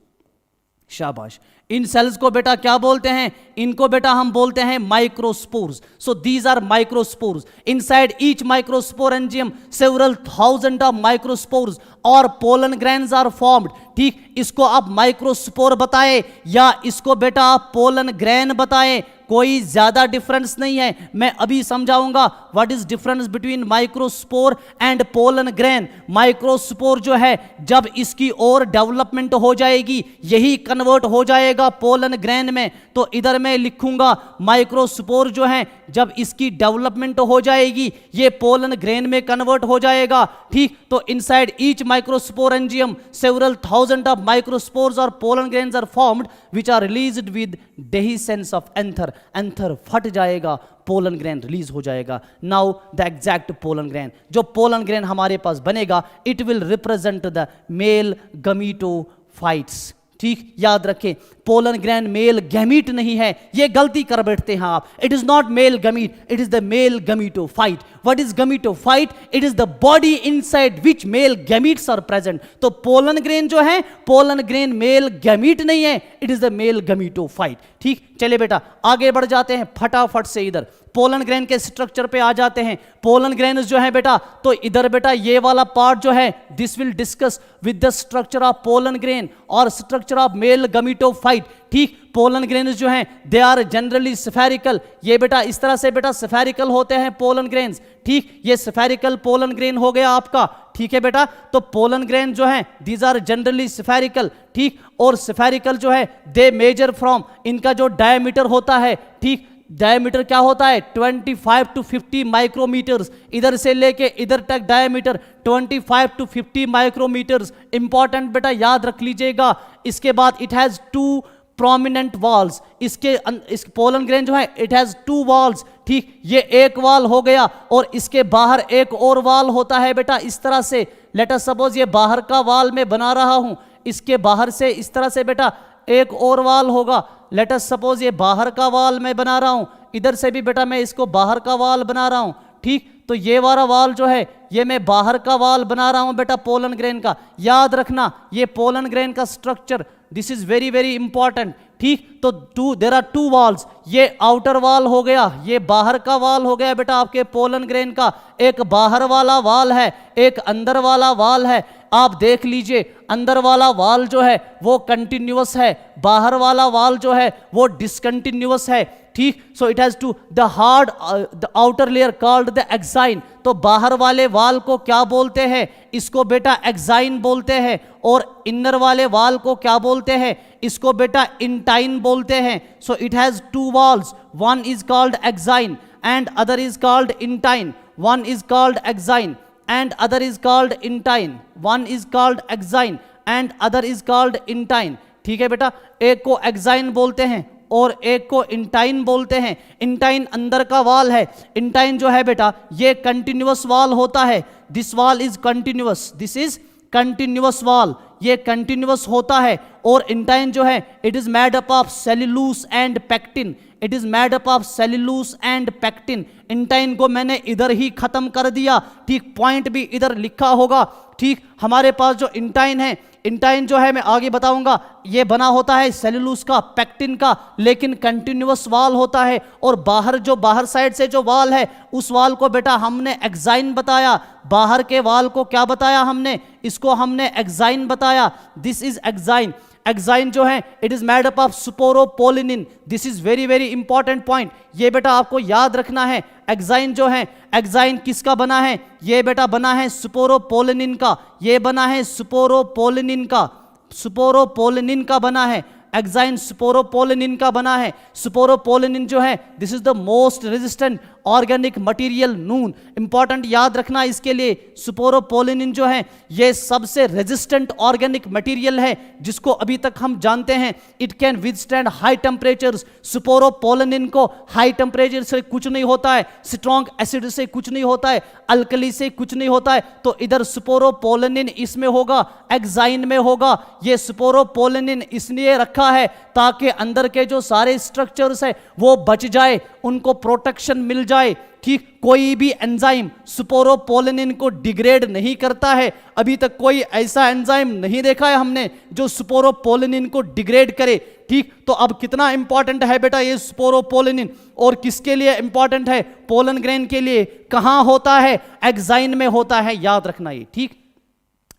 शाबाश, इन सेल्स को बेटा क्या बोलते हैं? इनको बेटा हम बोलते हैं microspores. So these are microspores. Inside each microsporangium several thousand of microspores और पोलन ग्रेन्स आर फॉर्म्ड। ठीक, इसको आप माइक्रोस्पोर बताएं या इसको बेटा आप पोलन ग्रेन बताएं, कोई ज्यादा डिफरेंस नहीं है। मैं अभी समझाऊंगा what is difference between microspore and pollen grain. Microspore जो है, जब इसकी और डेवलपमेंट हो जाएगी, यही कन्वर्ट हो जाएगा पोलन ग्रेन में। तो इधर मैं लिखूंगा माइक्रोस्पोर जो है, जब इसकी डेवलपमेंट हो जाएगी, ये पोलन ग्रेन में कन्वर्ट हो जाएगा। ठीक, तो inside each microsporangium several thousand of microspores और pollen grains are formed which are released with dehiscence of anther. Anther फट जाएगा, पोलन ग्रेन रिलीज हो जाएगा। Now the exact pollen grain, जो पोलन ग्रेन हमारे पास बनेगा, it will represent the male gametophytes. ठीक, याद रखें, पोलन ग्रेन मेल गैमीट नहीं है, ये गलती कर बैठते हैं आप। It is not male gamete, it is the male gametophyte. What is gametophyte? It is the body inside which male gametes are present. तो पोलन ग्रेन जो है, पोलन ग्रेन मेल गैमीट नहीं है, it is the male gametophyte. ठीक, चलिए बेटा आगे बढ़ जाते हैं फटाफट से। इधर पोलन ग्रेन के स्ट्रक्चर पे आ जाते हैं। पोलन ग्रेन जो है बेटा, तो इधर बेटा ये वाला पार्ट जो है, this will discuss with the structure of pollen grain और स्ट्रक्चर ऑफ मेल गमीटोफाइट। ठीक, पोलन ग्रेन्स जो हैं, दे आर जनरली स्फेरिकल। ये बेटा इस तरह से बेटा स्फेरिकल होते हैं पोलन ग्रेन्स। ठीक, ये स्फेरिकल पोलन ग्रेन हो गया आपका। ठीक है बेटा, तो पोलन ग्रेन जो है, दीज आर जनरली स्फेरिकल। ठीक, और स्फेरिकल जो है, दे मेजर फ्रॉम, इनका जो डायमीटर होता है, ठीक, डायमीटर क्या होता है? 25 to 50 माइक्रोमीटर्स। इधर से लेके इधर तक डायमीटर 25 to 50 माइक्रोमीटर्स। इंपॉर्टेंट बेटा याद रख लीजिएगा। इसके बाद इट हैज 2 प्रोमिनेंट वॉल्स। इस पोलन ग्रेन जो है, इट हैज 2 वॉल्स। ठीक, ये एक वॉल हो गया और इसके बाहर एक और वॉल होता है बेटा, इस तरह से। लेट अस सपोज ये बाहर का वॉल मैं बना रहा हूं, इसके बाहर से इस तरह से बेटा एक और वॉल होगा। लेट अस सपोज ये बाहर का वॉल मैं बना रहा हूं, इधर से भी बेटा मैं इसको बाहर का वॉल बना रहा हूं। ठीक, तो ये वाला वॉल जो है, ये मैं बाहर का वॉल बना रहा हूं बेटा पोलन ग्रेन का। याद रखना, ये पोलन ग्रेन का structure, this is very very important. ठीक, तो देयर आर 2 वॉल्स। ये आउटर वॉल हो गया, ये बाहर का वॉल हो गया बेटा आपके पोलन ग्रेन का। एक बाहर वाला वॉल है, एक अंदर वाला वॉल है। आप देख लीजिए, अंदर वाला वॉल जो है वो कंटिन्यूअस है, बाहर वाला वॉल जो है वो डिसकंटिन्यूअस है। ठीक, so it has to the hard the outer layer called the exine. तो बाहर वाले वॉल को क्या बोलते हैं? इसको बेटा एक्साइन बोलते हैं। और इनर वाले वॉल को क्या बोलते हैं? इसको बेटा इंटाइन बोलते हैं। सो it has 2 walls, one is called exine and other is called intine. One is called exine and other is called intine. One is called exine and other is called intine. ठीक है बेटा, एक को exine बोलते हैं और एक को इंटाइन बोलते हैं। इंटाइन अंदर का वाल है। इंटाइन जो है बेटा ये कंटिन्यूअस वाल होता है। दिस वाल is continuous, this is continuous वाल, ये कंटिन्यूअस होता है। और इंटाइन जो है it is made up of cellulose and pectin, it is made up of cellulose and pectin. Intine को मैंने इधर ही खत्म कर दिया, ठीक, पॉइंट भी इधर लिखा होगा, ठीक। हमारे पास जो इंटाइन है, इंटाइन जो है मैं आगे बताऊंगा, ये बना होता है सेल्यूलोज का, पेक्टिन का, लेकिन कंटिन्यूअस वाल होता है। और बाहर साइड से जो वाल है उस वाल को बेटा हमने एक्साइन बताया। बाहर के वाल को क्या बताया हमने, इसको हमने एक्साइन बताया। This is exine. एक्साइन जो है it is made up of sporopollenin. This is very very important point, ये बेटा आपको याद रखना है। एक्साइन जो है, एक्साइन किसका बना है, ये बेटा बना है स्पोरोपोलिनिन का, ये बना है स्पोरोपोलिनिन का, स्पोरोपोलिनिन का बना है। एक्साइन स्पोरोपोलिनिन का बना है। स्पोरोपोलिनिन जो है this is the most resistant organic material Noon. Important याद रखना इसके लिए, स्पोरोपोलिनिन जो है ये सबसे रेजिस्टेंट ऑर्गेनिक मटेरियल है जिसको अभी तक हम जानते हैं। It can withstand high temperatures. Sporopollenin को हाई टेम्परेचर से कुछ नहीं होता है, स्ट्रॉन्ग एसिड से कुछ नहीं होता है, अल्कली से कुछ नहीं होता है। तो इधर स्पोरोपोलिनिन इसमें होगा, एक्साइन में होगा। ये स्पोरोपोलिनिन इसलिए रखा है ताकि अंदर के जो सारे स्ट्रक्चर्स है वो बच जाए, उनको प्रोटेक्शन मिल जाए, ठीक। कोई भी एंजाइम स्पोरोपोलिनिन को डिग्रेड नहीं करता है। अभी तक कोई ऐसा एंजाइम नहीं देखा है हमने जो स्पोरोपोलिनिन को डिग्रेड करे, ठीक। तो अब कितना इंपॉर्टेंट है बेटा ये स्पोरोपोलिनिन, और किसके लिए इंपॉर्टेंट है, पोलन ग्रेन के लिए। कहां होता है, एक्साइन में होता है, याद रखना ये, ठीक।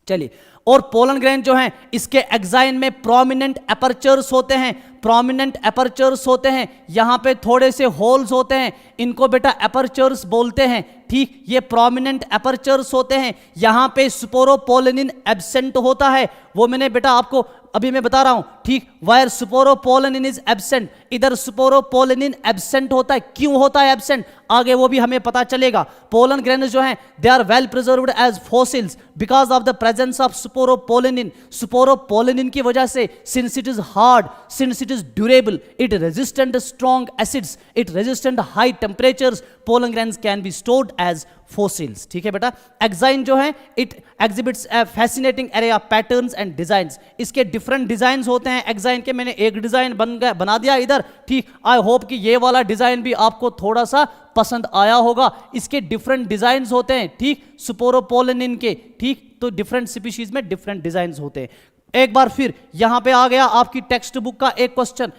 चलिए, और पोलन ग्रेन जो है इसके एक्साइन में प्रोमिनेंट एपर्चर्स होते हैं, प्रोमिनेंट एपर्चर्स होते हैं। यहां पे थोड़े से होल्स होते हैं, इनको बेटा एपर्चर्स बोलते हैं, ठीक। ये प्रोमिनेंट एपर्चर्स होते हैं। यहां पे स्पोरोपोलिनिन एब्सेंट होता है, वो मैंने बेटा आपको अभी मैं बता रहा हूं, ठीक। वायर स्पोरोपोलिनिन इज एब्सेंट, इधर स्पोरोपोलिनिन एब्सेंट होता है। क्यों होता है एब्सेंट, आगे वो भी हमें पता चलेगा। पोलन ग्रेन्स जो हैं they are well preserved as fossils because of the presence of sporopollenin. Sporopollenin की वजह से, since it is hard, since it is durable, it resistant strong acids, it resistant high temperatures, pollen grains can be stored as fossils, ठीक है बेटा। Exine जो है it exhibits a fascinating array of patterns and designs. इसके different designs होते हैं exine के। मैंने एक डिजाइन बना दिया इधर, ठीक। आई होप कि ये वाला डिजाइन भी आपको थोड़ा सा पसंद आया होगा। इसके डिफरेंट डिजाइंस होते हैं, ठीक, स्पोरोपोलिनिन के, ठीक। तो डिफरेंट स्पीशीज में डिफरेंट डिजाइंस होते हैं। एक बार फिर यहां पे आ गया आपकी टेक्स्ट बुक का एक question,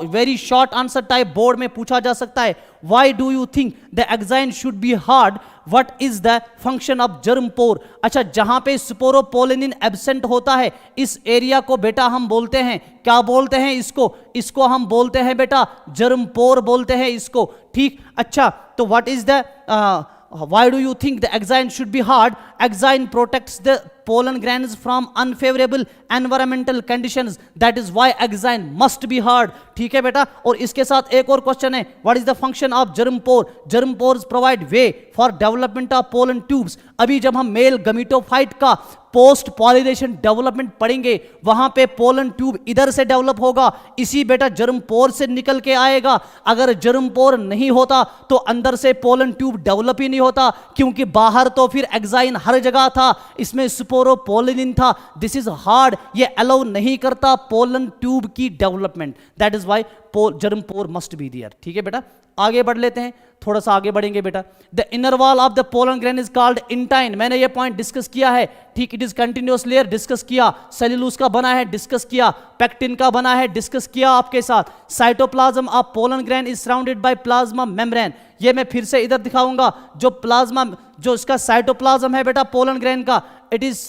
very short answer type board में पूछा जा सकता है। Why do you think the exine should be hard, what is the function of germ pore. अच्छा, जहां पे स्पोरोपोलिनिन एब्सेंट होता है इस एरिया को बेटा हम बोलते हैं, क्या बोलते हैं इसको हम बोलते हैं बेटा जर्म पोर बोलते हैं इसको, ठीक। अच्छा, तो what is the why do you think the exine should be hard? Exine protects the pollen grains from unfavorable environmental conditions, that is why exine must be hard, ठीक है बेटा। और इसके साथ एक और क्वेश्चन है, what is the function of germ pore? Germ pores provide way for development of pollen tubes। अभी जब हम मेल गमीटोफाइट का पोस्ट पॉलिनेशन डेवलपमेंट पढ़ेंगे वहां पे पोलन ट्यूब इधर से डेवलप होगा, इसी बेटा जर्म पोर से निकल के आएगा। अगर जर्म पोर नहीं होता तो अंदर से पोलन ट्यूब डेवलप ही नहीं होता, क्योंकि बाहर तो फिर एक्साइन हर जगह था, इसमें स्पोरोपोलिनिन था। दिस इज हार्ड, ये अलाउ नहीं करता पोलन ट्यूब की development, that is why germ pore must be there, ठीक है बेटा। आगे बढ़ लेते हैं, थोड़ा सा आगे बढ़ेंगे बेटा। The inner wall of the pollen grain is called intine, मैंने ये पॉइंट डिस्कस किया है, ठीक। It is continuous layer discuss किया, सेल्यूलोज का बना है डिस्कस किया, पेक्टिन का बना है डिस्कस किया आपके साथ। Cytoplasm of pollen grain is surrounded by plasma membrane, ये मैं फिर से इधर दिखाऊंगा। जो प्लाज्मा, जो इसका साइटोप्लाज्म है बेटा पोलन ग्रेन का, it is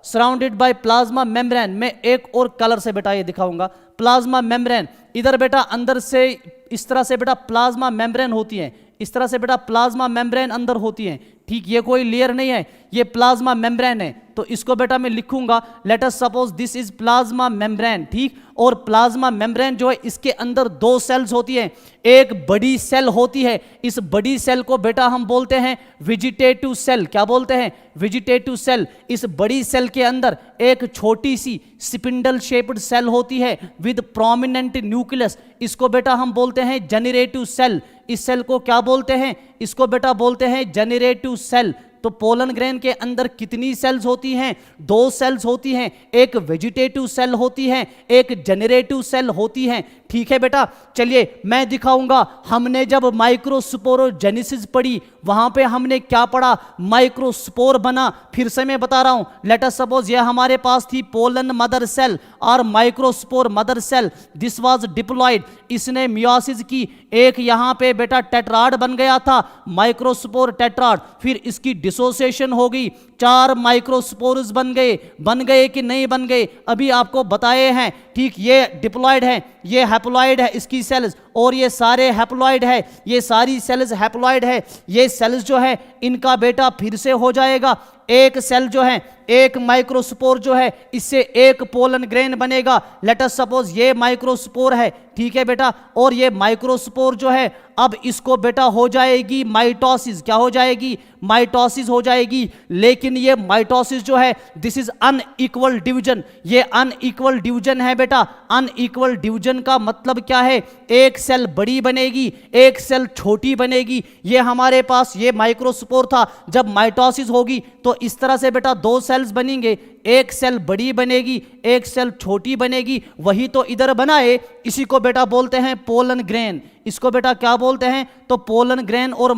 surrounded by plasma membrane. मैं एक और कलर से बेटा ये दिखाऊंगा, प्लाज्मा मेम्ब्रेन। इधर बेटा अंदर से इस तरह से बेटा प्लाज्मा मेम्ब्रेन होती है, इस तरह से बेटा प्लाज्मा मेम्ब्रेन अंदर होती है, ठीक। ये कोई लेयर नहीं है, ये प्लाज्मा मेम्ब्रेन है, तो इसको बेटा मैं लिखूंगा, let us suppose this is plasma membrane, ठीक। और प्लाज्मा मेम्ब्रेन जो है इसके अंदर दो सेल्स होती है, एक बड़ी सेल होती है, इस बड़ी सेल को बेटा हम बोलते हैं वेजिटेटिव सेल। क्या बोलते हैं? Vegetative cell. इस बड़ी सेल के अंदर एक छोटी सी स्पिंडल शेप्ड सेल होती है विद प्रोमिनेंट न्यूक्लियस, इसको बेटा हम बोलते हैं जनरेटिव सेल। इस सेल को क्या बोलते हैं? इसको बेटा बोलते हैं जनरेटिव सेल। तो पोलन ग्रेन के अंदर कितनी सेल्स होती हैं? दो सेल्स होती हैं, एक वेजिटेटिव सेल होती है, एक जनरेटिव सेल होती है, ठीक है बेटा। चलिए मैं दिखाऊंगा, हमने जब माइक्रोस्पोरोजेनेसिस पढ़ी वहां पे हमने क्या पढ़ा? माइक्रोस्पोर बना। फिर से मैं बता रहा हूं, लेट अस सपोज ये हमारे पास थी पोलन मदर सेल और microspore mother cell, this was diploid, इसने मियोसिस की, एक यहां पे बेटा टेट्राड बन गया था, माइक्रोस्पोर टेट्राड, फिर इसकी डिसोसिएशन हो गई, 4 माइक्रोस्पोर्स बन गए कि नहीं बन गए? अभी आपको बताए हैं, ठीक। ये डिप्लॉयड है, ये हैप्लॉयड है इसकी सेल्स, और ये सारे हैप्लॉयड है, ये सारी सेल्स हैप्लॉयड है। ये सेल्स जो है इनका बेटा फिर से हो जाएगा, एक सेल जो है, एक माइक्रोस्पोर जो है, इससे एक पोलन ग्रेन बनेगा। लेट अस सपोज ये माइक्रोस्पोर है, ठीक है बेटा, और ये माइक्रोस्पोर जो है अब इसको बेटा हो जाएगी माइटोसिस। क्या हो जाएगी? माइटोसिस हो जाएगी। लेकिन ये माइटोसिस जो है दिस इज अनइक्वल डिवीजन, ये अनइक्वल डिवीजन है बेटा। अनइक्वल डिवीजन का मतलब क्या है? एक सेल बड़ी बनेगी, एक सेल छोटी बनेगी। ये हमारे पास ये माइक्रोस्पोर था, जब माइटोसिस होगी तो इस तरह से बेटा दो सेल्स बनेंगे, एक सेल बड़ी बनेगी, एक सेल छोटी बनेगी। वही तो इधर बनाए, इसी को बेटा बोलते हैं पोलन ग्रेन। इसको बेटा क्या बोलते हैं? तो पोलन ग्रेन और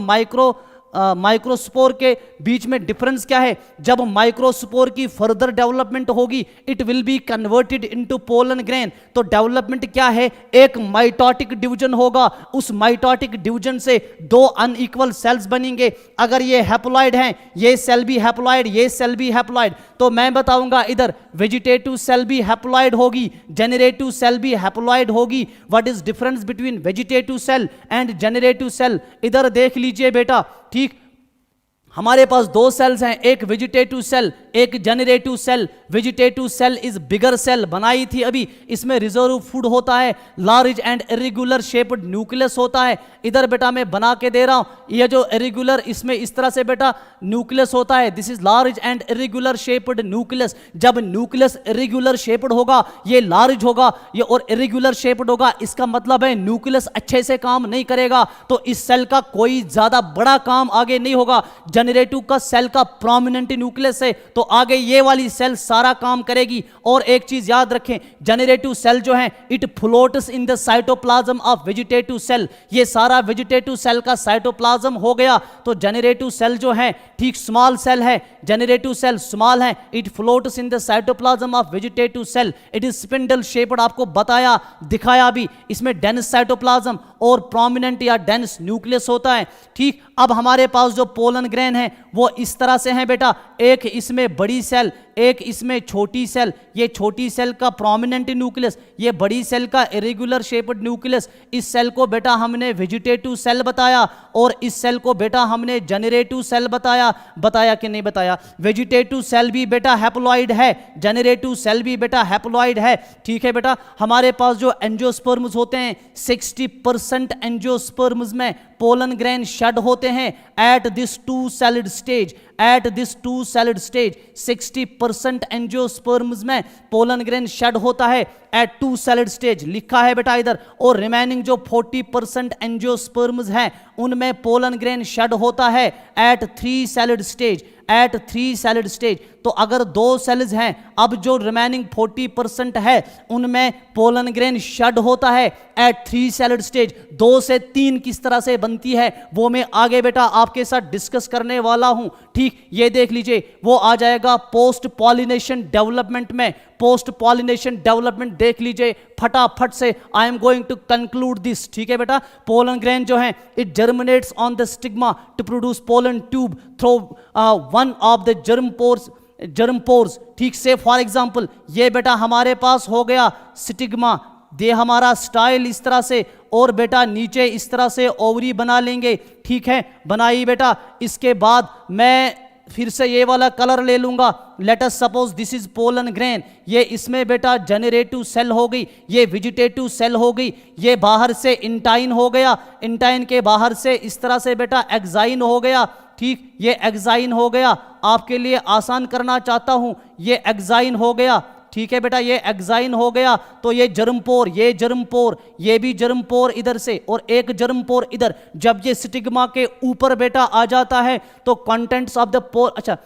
माइक्रोस्पोर के बीच में डिफरेंस क्या है? जब माइक्रोस्पोर की फर्दर डेवलपमेंट होगी it will be converted into pollen grain. तो डेवलपमेंट क्या है? एक माइटोटिक डिवीजन होगा, उस माइटोटिक डिवीजन से दो अनइक्वल सेल्स बनेंगे। अगर ये हैप्लॉयड हैं, ये सेल भी हैप्लॉयड, ये सेल भी हैप्लॉयड, तो मैं बताऊंगा इधर वेजिटेटिव सेल भी हैप्लॉयड होगी, जनरेटिव सेल भी हैप्लॉयड होगी। What is difference between vegetative cell and generative cell? इधर देख लीजिए बेटा, ठीक। हमारे पास दो सेल्स हैं, एक वेजिटेटिव सेल, एक generative cell. Vegetative cell is bigger cell, बनाई थी अभी, इसमें रिजर्व फूड होता है, large and irregular shaped nucleus होता है। इधर बेटा मैं बना के दे रहा हूं, ये जो इरेगुलर, इसमें इस तरह से बेटा न्यूक्लियस होता है, this is large and irregular shaped nucleus. जब न्यूक्लियस इरेगुलर शेप्ड होगा, ये लार्ज होगा, ये और इरेगुलर शेप्ड होगा, इसका मतलब है न्यूक्लियस अच्छे से काम नहीं करेगा, तो इस सेल का कोई ज्यादा बड़ा काम आगे नहीं होगा। जनरेटिव का सेल का प्रोमिनेंट न्यूक्लियस है, तो आगे ये वाली सेल सारा काम करेगी। और एक चीज याद रखें, जनरेटिव सेल जो है it floats in the cytoplasm of vegetative cell. ये सारा वेजिटेटिव सेल का साइटोप्लाज्म हो गया। तो जनरेटिव सेल जो है ठीक स्मॉल सेल है, जनरेटिव सेल स्मॉल है, it floats in the cytoplasm of vegetative cell, it is spindle shaped. आपको बताया, दिखाया भी, इसमें डेंस साइटोप्लाज्म और प्रोमिनेंट या डेंस न्यूक्लियस होता है, ठीक। अब हमारे पास जो पोलन ग्रेन है वो इस तरह से है बेटा, एक इसमें बड़ी सेल, एक इसमें छोटी सेल। ये छोटी सेल का प्रोमिनेंट न्यूक्लियस, ये बड़ी सेल का इरेगुलर शेप्ड न्यूक्लियस। इस सेल को बेटा हमने वेजिटेटिव सेल बताया, और इस सेल को बेटा हमने जनरेटिव सेल बताया। बताया कि नहीं बताया? वेजिटेटिव सेल भी बेटा हैप्लॉइड है, जनरेटिव सेल भी बेटा हैप्लॉइड है, ठीक है बेटा। हमारे पास जो एंजियोस्पर्म्स होते हैं 60% एंजियोस्पर्म्स में पोलन ग्रेन शेड होते हैं at this two celled stage. At this two celled stage 60% angiosperms में पोलन ग्रेन शेड होता है एट टू सेल्ड स्टेज, लिखा है बेटा इधर। और रिमेनिंग जो 40% एंजियोस्पर्म्स हैं उनमें पोलन ग्रेन शेड होता है at 3 celled stage, at 3 celled stage. तो अगर दो सेल्स हैं, अब जो रिमेनिंग 40% है उनमें पोलन ग्रेन शेड होता है एट 3 सेल्ड स्टेज। 2 से 3 किस तरह से बनती है वो मैं आगे बेटा आपके साथ डिस्कस करने वाला हूं, ठीक। ये देख लीजिए, वो आ जाएगा पोस्ट पॉलिनेशन डेवलपमेंट में। पोस्ट पॉलिनेशन डेवलपमेंट देख लीजिए फटाफट से, I am going to conclude this, ठीक है बेटा। पोलन ग्रेन जो है it germinates on the stigma to produce pollen tube through one of the germ pores, ठीक से। फॉर एग्जांपल ये बेटा हमारे पास हो गया स्टिग्मा, दे हमारा स्टाइल इस तरह से, और बेटा नीचे इस तरह से ओवरी बना लेंगे, ठीक है, बनाई बेटा। इसके बाद मैं फिर से ये वाला कलर ले लूंगा, let us suppose this is pollen grain, ये इसमें बेटा जनरेटिव सेल हो गई, ये वेजिटेटिव सेल हो गई, ये बाहर से इंटाइन हो गया, इंटाइन के बाहर से इस तरह से बेटा एक्साइन हो गया, ठीक, ये एक्साइन हो गया, आपके लिए आसान करना चाहता हूं, ये एक्साइन हो गया, ठीक है बेटा, ये एक्साइन हो गया, तो ये जर्मपोर, ये जर्मपोर, ये भी जर्मपोर इधर से और एक जर्मपोर इधर, जब ये स्टिग्मा के ऊपर बेटा आ जाता है तो कंटेंट्स ऑफ द पोर, अच्छा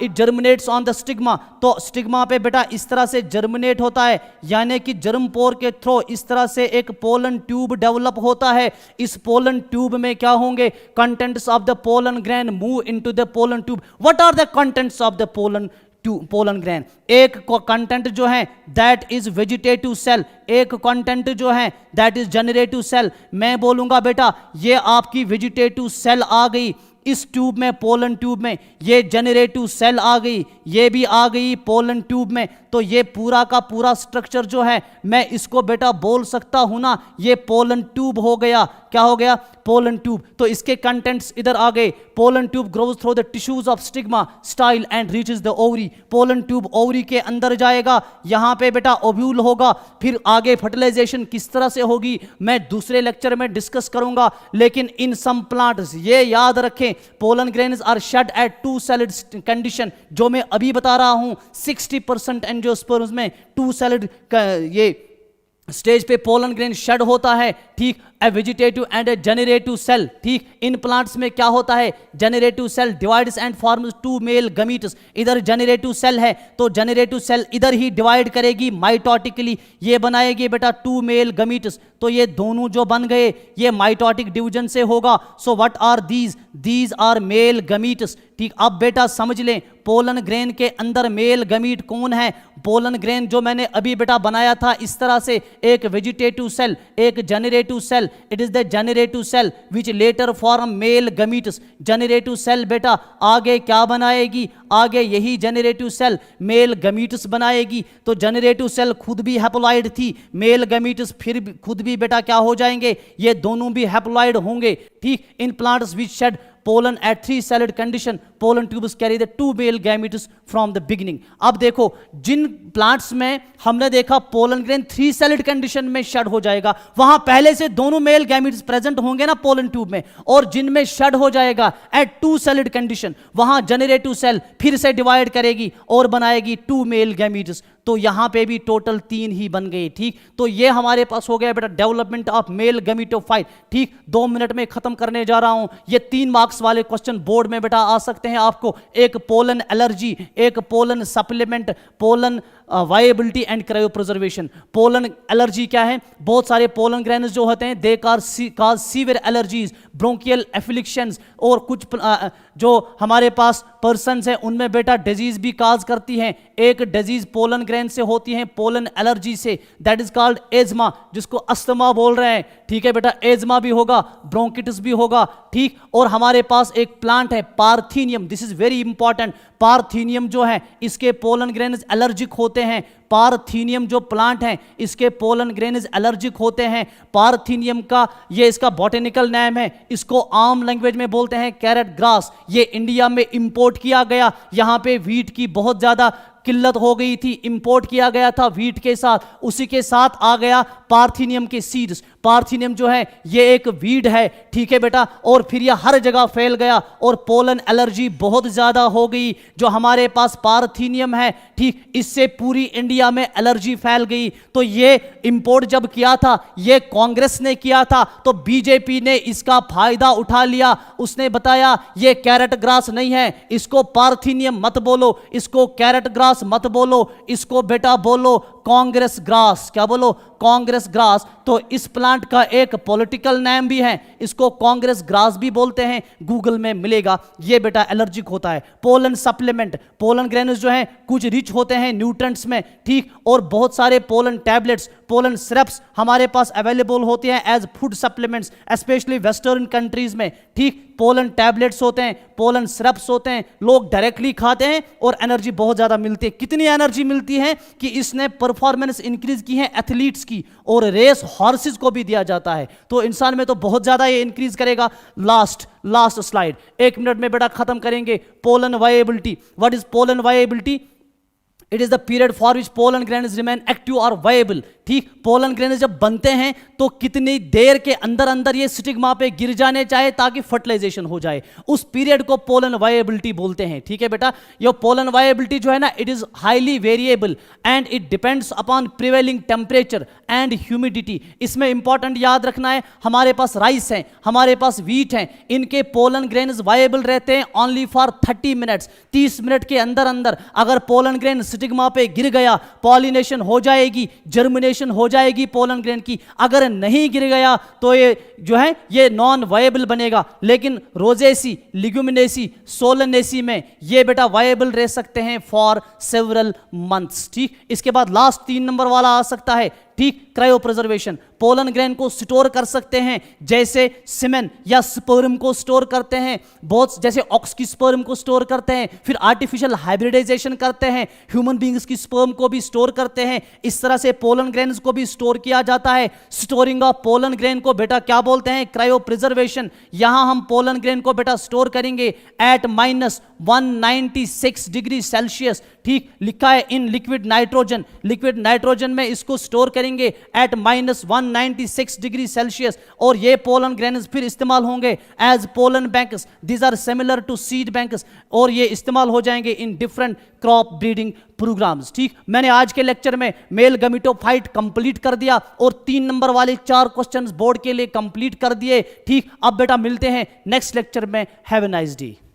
it germinates on the stigma, तो स्टिग्मा पे बेटा इस तरह से जर्मिनेट होता है, यानी कि जर्मपोर के थ्रू इस तरह से एक पोलन ट्यूब डेवलप होता है। इस पोलन ट्यूब में क्या होंगे, contents of the pollen grain move into the pollen tube. What are the contents of the pollen grain? एक कंटेंट जो है दैट इज वेजिटेटिव सेल, एक कंटेंट जो है दैट इज जनरेटिव सेल। मैं बोलूंगा बेटा ये आपकी वेजिटेटिव सेल आ गई इस ट्यूब में, पोलन ट्यूब में, ये जनरेटिव सेल आ गई, ये भी आ गई पोलन ट्यूब में, तो ये पूरा का पूरा स्ट्रक्चर जो है मैं इसको बेटा बोल सकता हूं ना, ये पोलन ट्यूब हो गया। क्या हो गया? Pollen tube. तो इसके कंटेंट्स इधर आ गए। Pollen tube grows through the tissues of stigma style and reaches the ovary. Pollen tube ovary के अंदर जाएगा, यहां पे बेटा ओव्यूल होगा, फिर आगे फर्टिलाइजेशन किस तरह से होगी मैं दूसरे लेक्चर में डिस्कस करूंगा। लेकिन इन सम प्लांट्स ये याद रखें, pollen grains are shed at two celled condition, जो मैं अभी बता रहा हूं 60% एंजियोस्पर्म्स में टू सेलिड ये स्टेज पे पोलन ग्रेन शेड होता है, ठीक, a vegetative and a generative cell, ठीक। इन प्लांट्स में क्या होता है, generative cell divides and forms two male gametes. इधर जनरेटिव सेल है तो जनरेटिव सेल इधर ही डिवाइड करेगी माइटोटिकली, ये बनाएगी बेटा टू मेल गमीट्स, तो ये दोनों जो बन गए ये माइटोटिक डिवीजन से होगा। So what are these are male gametes, ठीक। अब बेटा समझ लें पोलन ग्रेन के अंदर मेल गमीट कौन है। पोलन ग्रेन जो मैंने अभी बेटा बनाया था इस तरह से, एक वेजिटेटिव सेल, एक generative cell, it is the generative cell which later form male gametes. Generative cell बेटा आगे क्या बनाएगी, आगे यही जनरेटिव सेल मेल गमीट्स बनाएगी। तो जनरेटिव सेल खुद भी हैप्लॉइड थी, मेल गमीट्स फिर खुद भी बेटा क्या हो जाएंगे, ये दोनों भी हैप्लॉइड होंगे, ठीक। इन plants which shed pollen at three celled condition, pollen tubes carry the two male gametes from the beginning। अब देखो जिन प्लांट्स में हमने देखा पोलन ग्रेन 3 सेलिड कंडीशन में शेड हो जाएगा, वहां पहले से दोनों मेल गैमेट्स प्रेजेंट होंगे ना पोलन ट्यूब में, और जिनमें शेड हो जाएगा एट 2 सेलिड कंडीशन, वहां जनरेटिव सेल फिर से डिवाइड करेगी और बनाएगी 2 मेल गैमेट्स। तो यहां पे भी टोटल 3 ही बन गए, ठीक। तो ये हमारे पास हो गया बेटा डेवलपमेंट ऑफ मेल गमीटोफाइट, ठीक। 2 मिनट में खत्म करने जा रहा हूं। ये 3 मार्क्स वाले क्वेश्चन बोर्ड में बेटा आ सकते हैं आपको, एक पोलन एलर्जी, एक pollen supplement, pollen viability and cryo preservation. Pollen allergy क्या है, बहुत सारे पोलन ग्रेन्स जो होते हैं दे काज सीवियर एलर्जीज, ब्रोंकियल एफिलिक्शंस, और कुछ जो हमारे पास पर्सन्स हैं उनमें बेटा डिजीज भी काज करती हैं। एक डिजीज पोलन ग्रेन से होती है, पोलन एलर्जी से, दैट इज कॉल्ड एजमा, जिसको अस्थमा बोल रहे हैं, ठीक है बेटा। एजमा भी होगा, ब्रोंकिटिस भी होगा, ठीक। और हमारे पास एक प्लांट है parthenium, this is very important. Parthenium जो है इसके पोलन ग्रेन्स एलर्जिक होते हैं। पार्थीनियम जो प्लांट है इसके पोलन ग्रेन्स एलर्जिक होते हैं। पार्थीनियम का ये इसका बॉटेनिकल नेम है, इसको आम लैंग्वेज में बोलते हैं कैरेट ग्रास। ये इंडिया में इंपोर्ट किया गया, यहाँ पे व्हीट की बहुत ज़्यादा किल्लत हो गई थी, इंपोर्ट किया गया था व्हीट के साथ, उसी के साथ आ गया पार्थीनियम के सीड्स। पार्थीनियम जो है ये एक वीड है, ठीक है बेटा, और फिर यह हर जगह फैल गया और पोलन एलर्जी बहुत ज़्यादा हो गई। जो हमारे पास पार्थीनियम है, ठीक, इससे पूरी इंडिया में एलर्जी फैल गई। तो ये इंपोर्ट जब किया था, ये कांग्रेस ने किया था, तो बीजेपी ने इसका फायदा उठा लिया। उसने बताया ये कैरेट ग्रास नहीं है, इसको पार्थीनियम मत बोलो, इसको कैरेट ग्रास मत बोलो, इसको बेटा बोलो कांग्रेस ग्रास। क्या बोलो? कांग्रेस ग्रास। तो इस प्लांट का एक पॉलिटिकल नेम भी है, इसको कांग्रेस ग्रास भी बोलते हैं, गूगल में मिलेगा। ये बेटा एलर्जिक होता है। पोलन सप्लीमेंट, पोलन ग्रेन्स जो हैं कुछ रिच होते हैं न्यूट्रेंट्स में, ठीक, और बहुत सारे पोलन टैबलेट्स, पोलन सिरप्स हमारे पास अवेलेबल होते हैं as food supplements, specially western countries में, ठीक। पोलन टैबलेट्स होते हैं, पोलन सिरप्स होते हैं, लोग डायरेक्टली खाते हैं और एनर्जी बहुत ज़्यादा मिलती है। कितनी एनर्जी मिलती है कि इसने परफॉर्मेंस इंक्रीज की है एथलीट्स की, और रेस हॉर्सेस को भी दिया जाता है। तो इंसान में तो बहुत ज्यादा ये इंक्रीज करेगा। लास्ट स्लाइड, 1 मिनट में बेटा खत्म करेंगे। Pollen viability, what is pollen viability? It is the period for which pollen grains remain active और वायबल। ठीक, पोलन ग्रैन्स जब बनते हैं तो कितनी देर के अंदर अंदर ये स्टिग्मा पे गिर जाने चाहिए ताकि फर्टिलाइजेशन हो जाए, उस पीरियड को पोलन वायबिलिटी बोलते हैं। ठीक है बेटा, ये पोलन वायबिलिटी जो है ना, it is highly variable and it depends upon prevailing temperature and humidity. इसमें इंपॉर्टेंट याद रखना है, हमारे पास राइस है, हमारे पास व्हीट है, इनके पोलन ग्रेन्स वायबल रहते हैं ओनली फॉर 30 मिनट्स। 30 मिनट के अंदर अंदर अगर पोलन ग्रेन स्टिग्मा पे गिर गया, पॉलिनेशन हो जाएगी, जर्मिनेशन हो जाएगी पोलन ग्रेन की। अगर नहीं गिर गया तो ये जो है ये नॉन वायबल बनेगा। लेकिन रोजेसी, लिग्यूमिनेसी, सोलनेसी में ये बेटा वायबल रह सकते हैं फॉर सेवरल मंथ्स। ठीक, इसके बाद लास्ट 3 नंबर वाला आ सकता है। ठीक, क्रायो प्रिजर्वेशन, पोलन ग्रेन को स्टोर कर सकते हैं जैसे सीमेन या स्पर्म को स्टोर करते हैं, बहुत जैसे ऑक्स की स्पर्म को स्टोर करते हैं, फिर आर्टिफिशियल हाइब्रिडाइजेशन करते हैं, ह्यूमन बींग्स की स्पर्म को भी स्टोर करते हैं। इस तरह से पोलन ग्रेन्स को भी स्टोर किया जाता है। स्टोरिंग ऑफ पोलन ग्रेन को बेटा क्या बोलते हैं? Cryo preservation. यहां हम पोलन ग्रेन को बेटा स्टोर करेंगे एट -196 डिग्री सेल्सियस। ठीक, लिखा है in liquid nitrogen, liquid nitrogen में इसको स्टोर करेंगे एट -196 डिग्री सेल्सियस। और ये पोलन ग्रेन्स फिर इस्तेमाल होंगे as pollen banks, these are similar to seed banks, और ये इस्तेमाल हो जाएंगे in different crop breeding programmes. ठीक, मैंने आज के लेक्चर में मेल गमीटोफाइट कंप्लीट कर दिया और 3 नंबर वाले 4 क्वेश्चंस बोर्ड के लिए कंप्लीट कर दिए। ठीक, अब बेटा मिलते हैं नेक्स्ट लेक्चर में। Have a nice day.